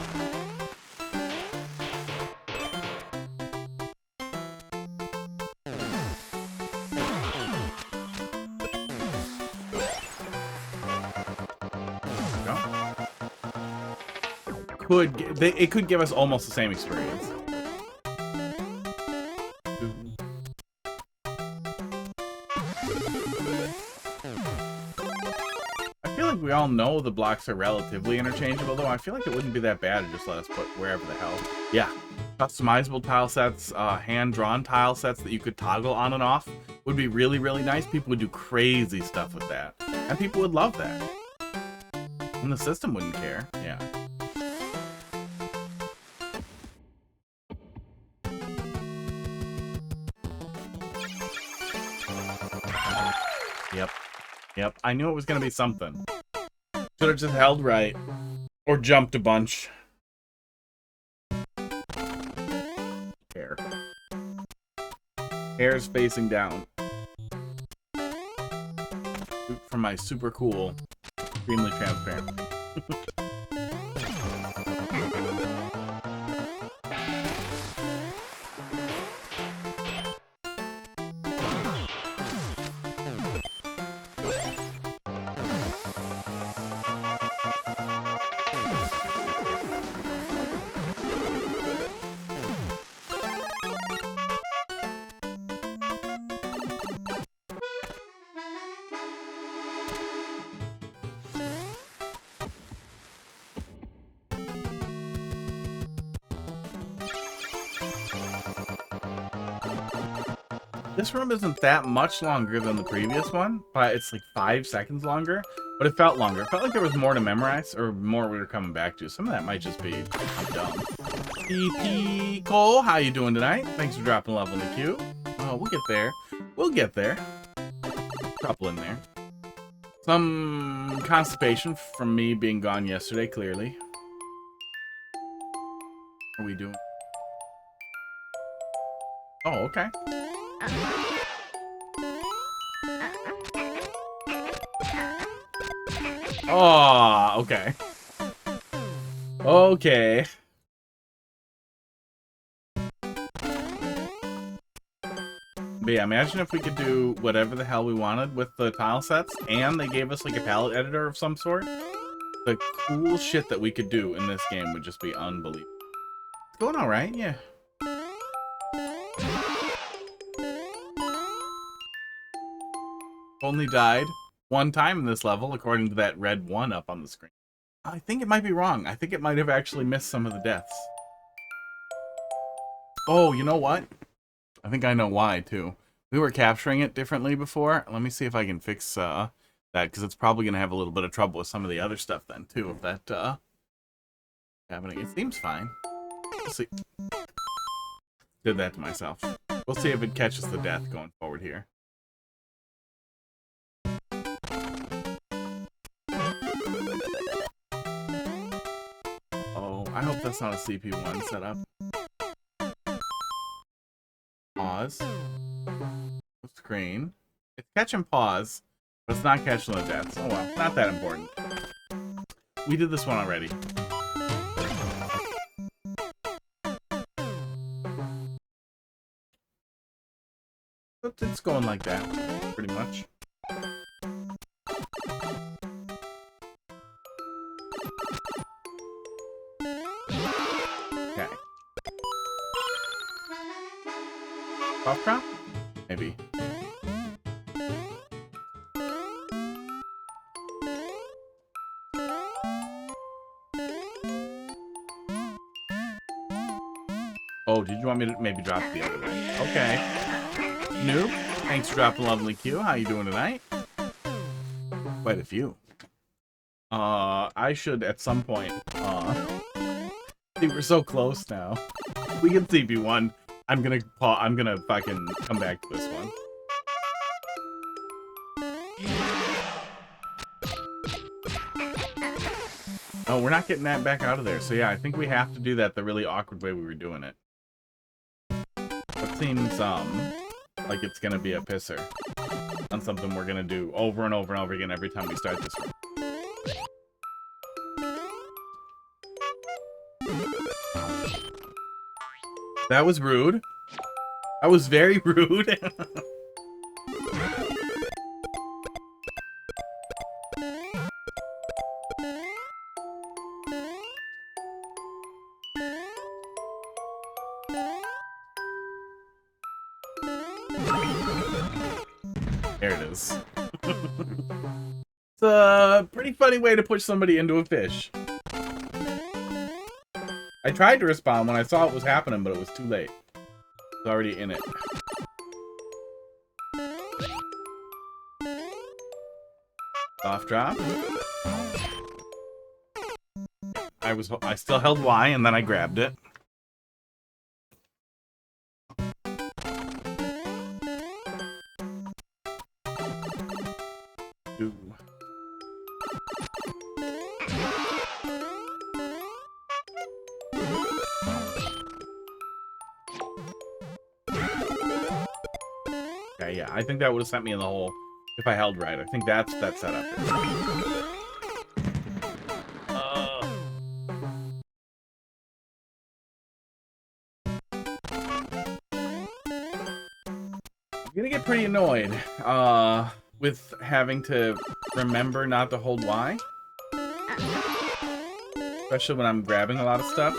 Speaker 1: It could give us almost the same experience. I feel like we all know the blocks are relatively interchangeable, though. I feel like it wouldn't be that bad to just let us put wherever the hell. Yeah, customizable tile sets, hand-drawn tile sets that you could toggle on and off would be really, really nice. People would do crazy stuff with that, and people would love that. And the system wouldn't care. Yeah. Yep, I knew it was going to be something. Should have just held right. Or jumped a bunch. Hair. Hair's facing down. For my super cool, extremely transparent. This room isn't that much longer than the previous one, but it's like 5 seconds longer, but it felt longer. It felt like there was more to memorize, or more we were coming back to. Some of that might just be dumb. PP Cole, how you doing tonight? Thanks for dropping a level in the queue. Oh, we'll get there. We'll get there. Couple in there. Some constipation from me being gone yesterday, clearly. How are we doing? Oh, okay. Oh, okay. Okay. But yeah, imagine if we could do whatever the hell we wanted with the tile sets, and they gave us like a palette editor of some sort. The cool shit that we could do in this game would just be unbelievable. It's going all right, yeah. Only died one time in this level, according to that red 1 up on the screen. I think it might be wrong. I think it might have actually missed some of the deaths. Oh, you know what? I think I know why, too. We were capturing it differently before. Let me see if I can fix that, because it's probably going to have a little bit of trouble with some of the other stuff then, too, if that happening. It seems fine. We'll see. Did that to myself. We'll see if it catches the death going forward here. Oh, I hope that's not a CP1 setup. Pause. Screen. Catch and pause. But it's not catching the deaths. Oh well, not that important. We did this one already. But it's going like that, pretty much. Okay. Soft drop? Maybe. Oh, did you want me to maybe drop the other way? Okay. Noob, thanks for dropping lovely Q. How you doing tonight? Quite a few. I should at some point, see, we're so close now. We can CP1. I'm gonna fucking come back to this one. Oh, we're not getting that back out of there. So yeah, I think we have to do that the really awkward way we were doing it. It seems, like it's gonna be a pisser. On something we're gonna do over and over and over again every time we start this one. That was rude. That was very rude. There it is. It's a pretty funny way to push somebody into a fish. I tried to respond when I saw it was happening, but it was too late. It's already in it. Soft drop. I still held Y and then I grabbed it. Ooh. Okay, yeah, I think that would have sent me in the hole if I held right. I think that's that setup. I'm gonna get pretty annoyed with having to remember not to hold Y. Especially when I'm grabbing a lot of stuff.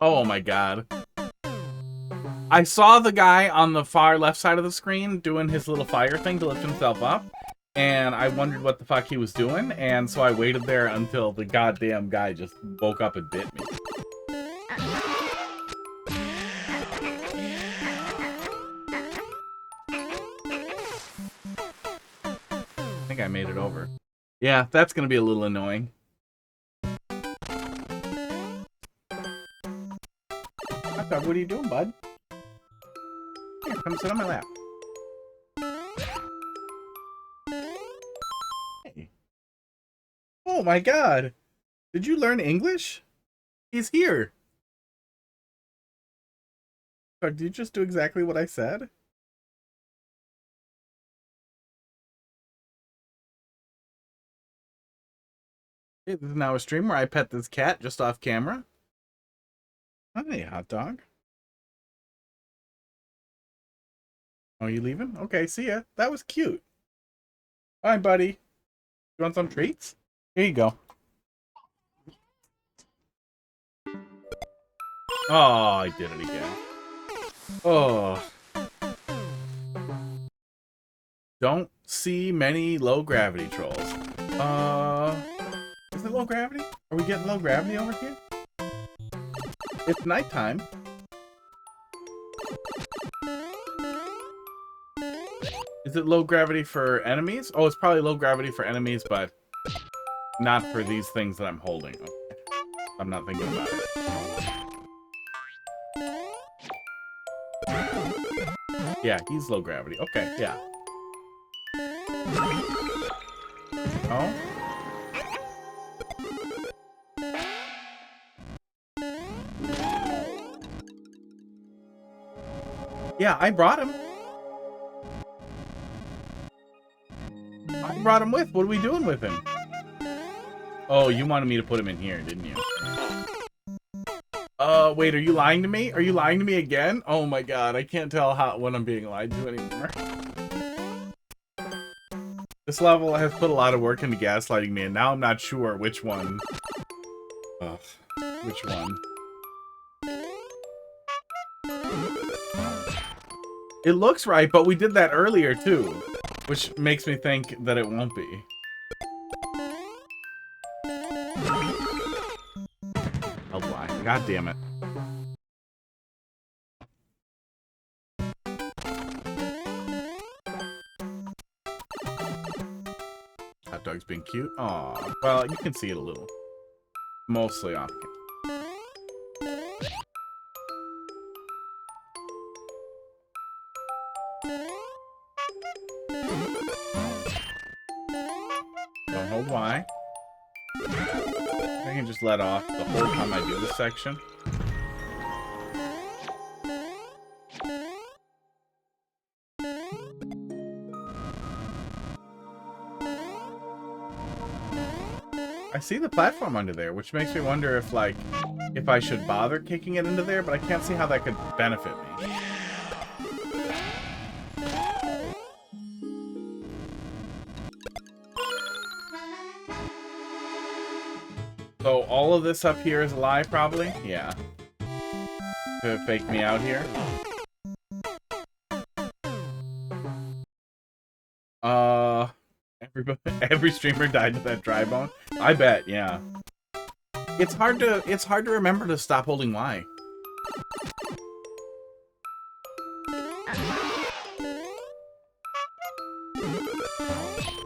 Speaker 1: Oh my god. I saw the guy on the far left side of the screen doing his little fire thing to lift himself up, and I wondered what the fuck he was doing, and so I waited there until the goddamn guy just woke up and bit me. I think I made it over. Yeah, that's gonna be a little annoying. What are you doing, bud? Here, come sit on my lap. Hey. Oh my god! Did you learn English? He's here! Did you just do exactly what I said? Hey, this is now a stream where I pet this cat just off camera. Hi, hot dog. Oh, you leaving? Okay, see ya. That was cute. Bye, buddy. You want some treats? Here you go. Oh, I did it again. Oh. Don't see many low gravity trolls. Is it low gravity? Are we getting low gravity over here? It's nighttime. Is it low gravity for enemies? Oh, it's probably low gravity for enemies, but not for these things that I'm holding. Okay. I'm not thinking about it. Yeah, he's low gravity. Okay, yeah. Oh? Yeah, I brought him. I brought him with. What are we doing with him? Oh, you wanted me to put him in here, didn't you? Wait, are you lying to me? Are you lying to me again? Oh my god, I can't tell when I'm being lied to anymore. This level has put a lot of work into gaslighting me, and now I'm not sure which one. Ugh, which one? It looks right, but we did that earlier too, which makes me think that it won't be. Oh, why? God damn it. Hot dog's being cute. Aw, well, you can see it a little. Mostly off. Don't hold Y. I can just let off the whole time I do this section. I see the platform under there, which makes me wonder if, like, if I should bother kicking it into there, but I can't see how that could benefit me. So all of this up here is a lie, probably? Yeah. To fake me out here. Every streamer died to that dry bone. I bet, yeah. It's hard to remember to stop holding Y.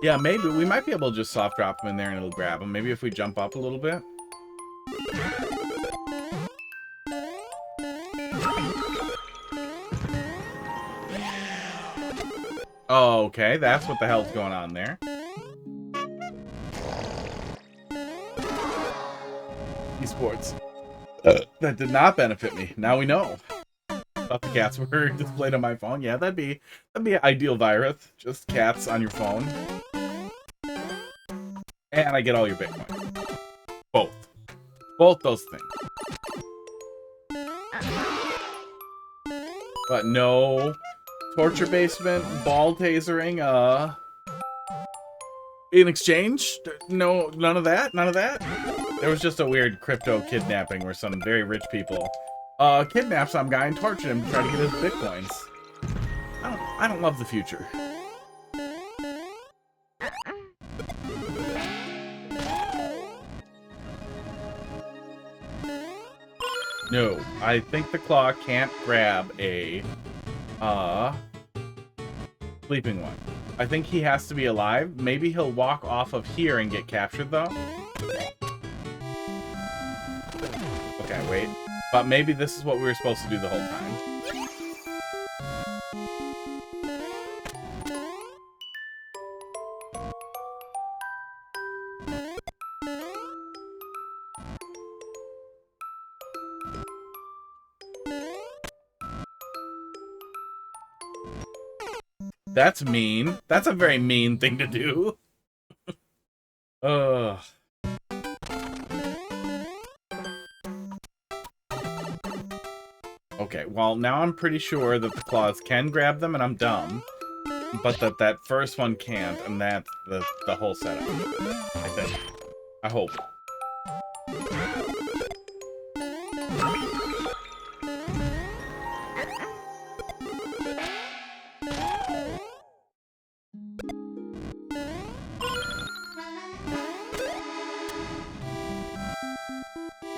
Speaker 1: Yeah, maybe we might be able to just soft drop him in there and it'll grab him. Maybe if we jump up a little bit. Oh, okay, that's what the hell's going on there. Esports. That did not benefit me. Now we know. Thought the cats were displayed on my phone. Yeah, that'd be an ideal virus. Just cats on your phone. And I get all your Bitcoin. Both. Both those things. But no torture basement, ball tasering, in exchange? No, none of that? None of that? There was just a weird crypto kidnapping where some very rich people kidnapped some guy and tortured him to try to get his Bitcoins. I don't love the future. No, I think the claw can't grab a sleeping one. I think he has to be alive. Maybe he'll walk off of here and get captured though. Okay, wait. But maybe this is what we were supposed to do the whole time. That's mean. That's a very mean thing to do. Ugh. Okay, well, now I'm pretty sure that the claws can grab them, and I'm dumb. But that first one can't, and that's the whole setup. I think. I hope.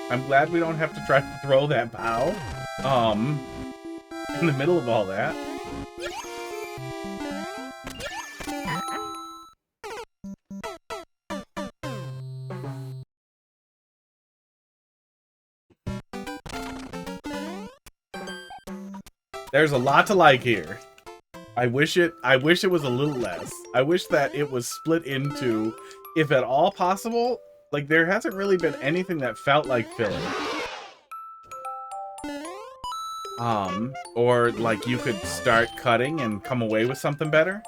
Speaker 1: I'm glad we don't have to try to throw that bow. In the middle of all that. There's a lot to like here. I wish it was a little less. I wish that it was split into, if at all possible, like there hasn't really been anything that felt like filler. Or like you could start cutting and come away with something better.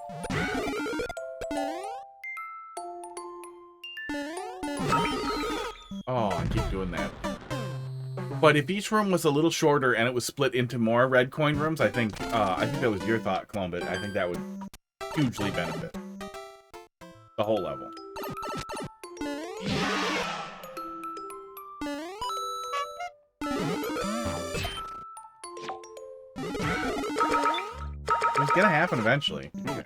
Speaker 1: Oh, I keep doing that. But if each room was a little shorter and it was split into more red coin rooms, I think that was your thought, Columbus. I think that would hugely benefit the whole level. It's gonna happen eventually. Okay.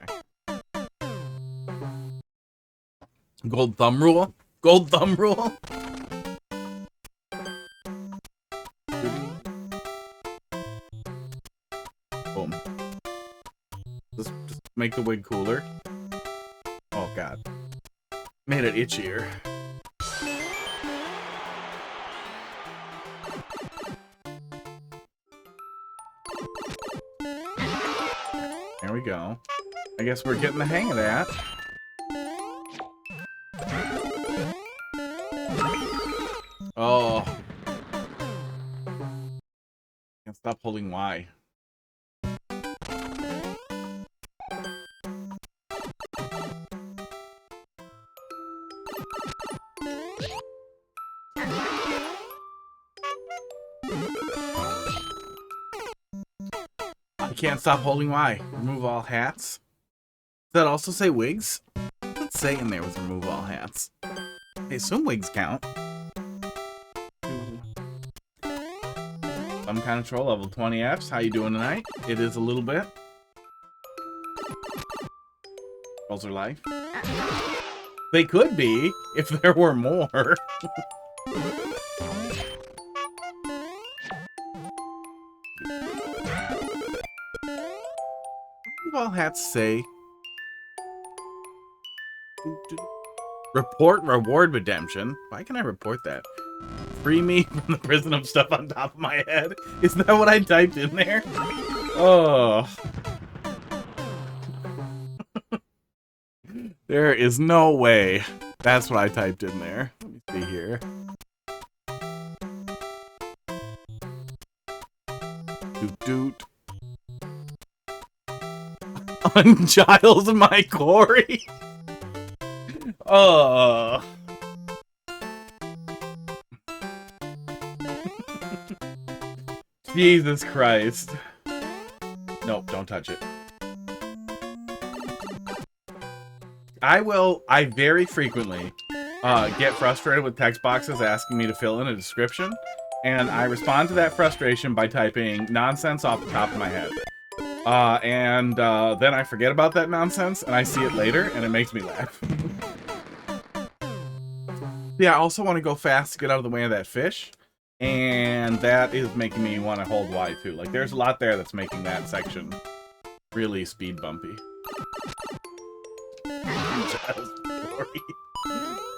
Speaker 1: Gold thumb rule? Gold thumb rule? Boom. Just make the wig cooler. Oh god. Made it itchier. There we go. I guess we're getting the hang of that. Oh. Can't stop holding Y. I can't stop holding Y. Remove all hats. Does that also say wigs? What's say in there with remove all hats? I assume wigs count. Some kind of troll level 20 Fs. How you doing tonight? It is a little bit. Trolls are life. They could be if there were more. What do all hats say? Report reward redemption. Why can I report that? Free me from the prison of stuff on top of my head. Is that what I typed in there? Oh. There is no way. That's what I typed in there. Let me see here. Doot doot. Ungiles my quarry. Oh. Jesus Christ. Nope, don't touch it. I very frequently get frustrated with text boxes asking me to fill in a description, and I respond to that frustration by typing nonsense off the top of my head. Then I forget about that nonsense, and I see it later, and it makes me laugh. Yeah, I also want to go fast to get out of the way of that fish, and that is making me want to hold Y too. Like, there's a lot there that's making that section really speed bumpy.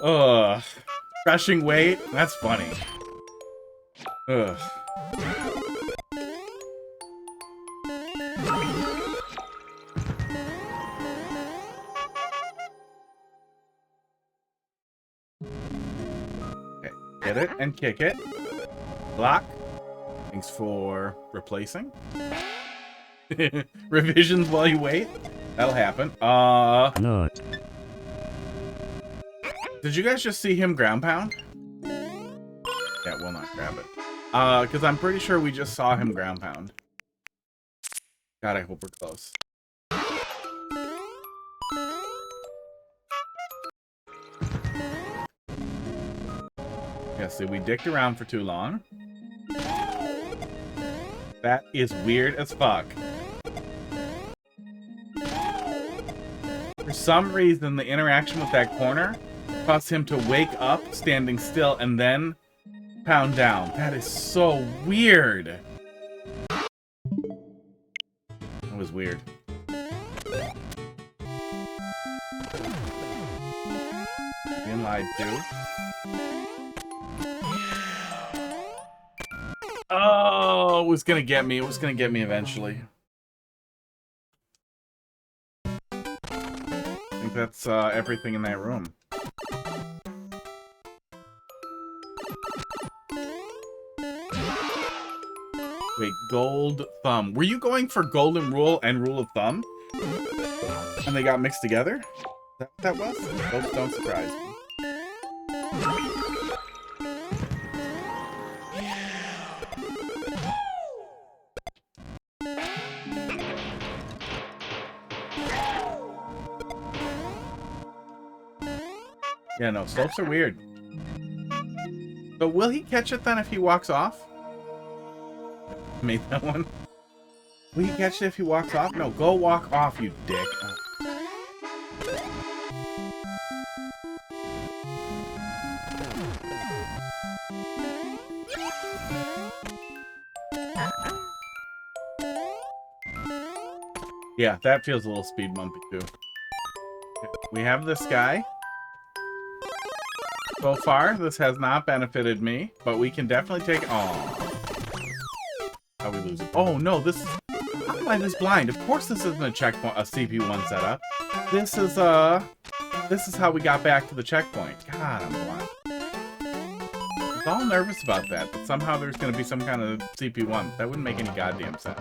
Speaker 1: Ugh. Crushing weight? That's funny. Ugh. Okay, get it and kick it. Block. Thanks for replacing. Revisions while you wait. That'll happen.
Speaker 2: Not.
Speaker 1: Did you guys just see him ground pound? Yeah, we'll not grab it. Because I'm pretty sure we just saw him ground pound. God, I hope we're close. Yeah, see, we dicked around for too long. That is weird as fuck. For some reason, the interaction with that corner caused him to wake up standing still and then pound down. That is so weird. That was weird. Being lied to. Oh, it was gonna get me. It was gonna get me eventually. that's everything in that room. Wait, gold thumb. Were you going for golden rule and rule of thumb? And they got mixed together? Is that what that was? Don't surprise me. Yeah, no, slopes are weird. But will he catch it then if he walks off? Made that one. Will he catch it if he walks off? No, go walk off, you dick. Yeah, that feels a little speed bumpy too. Okay, we have this guy. So far, this has not benefited me, but we can definitely take. Oh, how we lose? Oh no, this is. How am I this blind? Of course, this isn't a checkpoint, a CP1 setup. This is how we got back to the checkpoint. God, I'm blind. I was all nervous about that, but somehow there's going to be some kind of CP1. That wouldn't make any goddamn sense.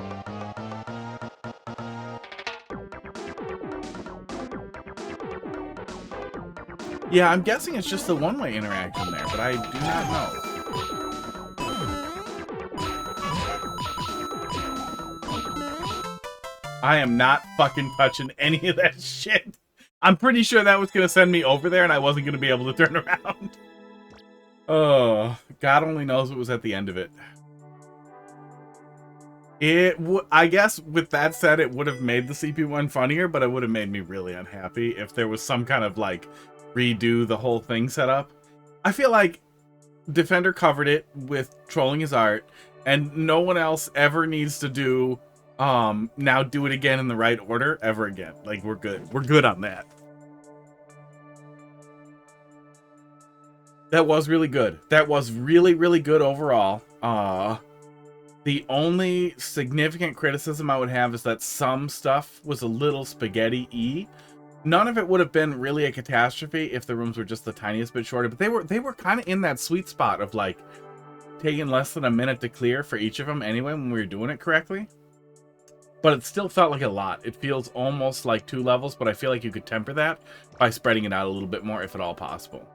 Speaker 1: Yeah, I'm guessing it's just the one-way interaction there, but I do not know. I am not fucking touching any of that shit. I'm pretty sure that was going to send me over there and I wasn't going to be able to turn around. Oh, God only knows what was at the end of it. I guess with that said, it would have made the CP1 funnier, but it would have made me really unhappy if there was some kind of like redo the whole thing set up. I feel like Defender covered it with trolling his art, and no one else ever needs to do now do it again in the right order ever again. Like, we're good on that. That was really good. That was really, really good overall. The only significant criticism I would have is that some stuff was a little spaghetti-y. None of it would have been really a catastrophe if the rooms were just the tiniest bit shorter, but they were kind of in that sweet spot of like taking less than a minute to clear for each of them anyway when we were doing it correctly. But it still felt like a lot. It feels almost like 2 levels, but I feel like you could temper that by spreading it out a little bit more if at all possible.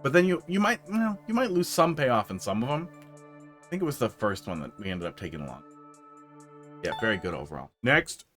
Speaker 1: But then you might lose some payoff in some of them. I think it was the first one that we ended up taking along. Yeah, very good overall. Next.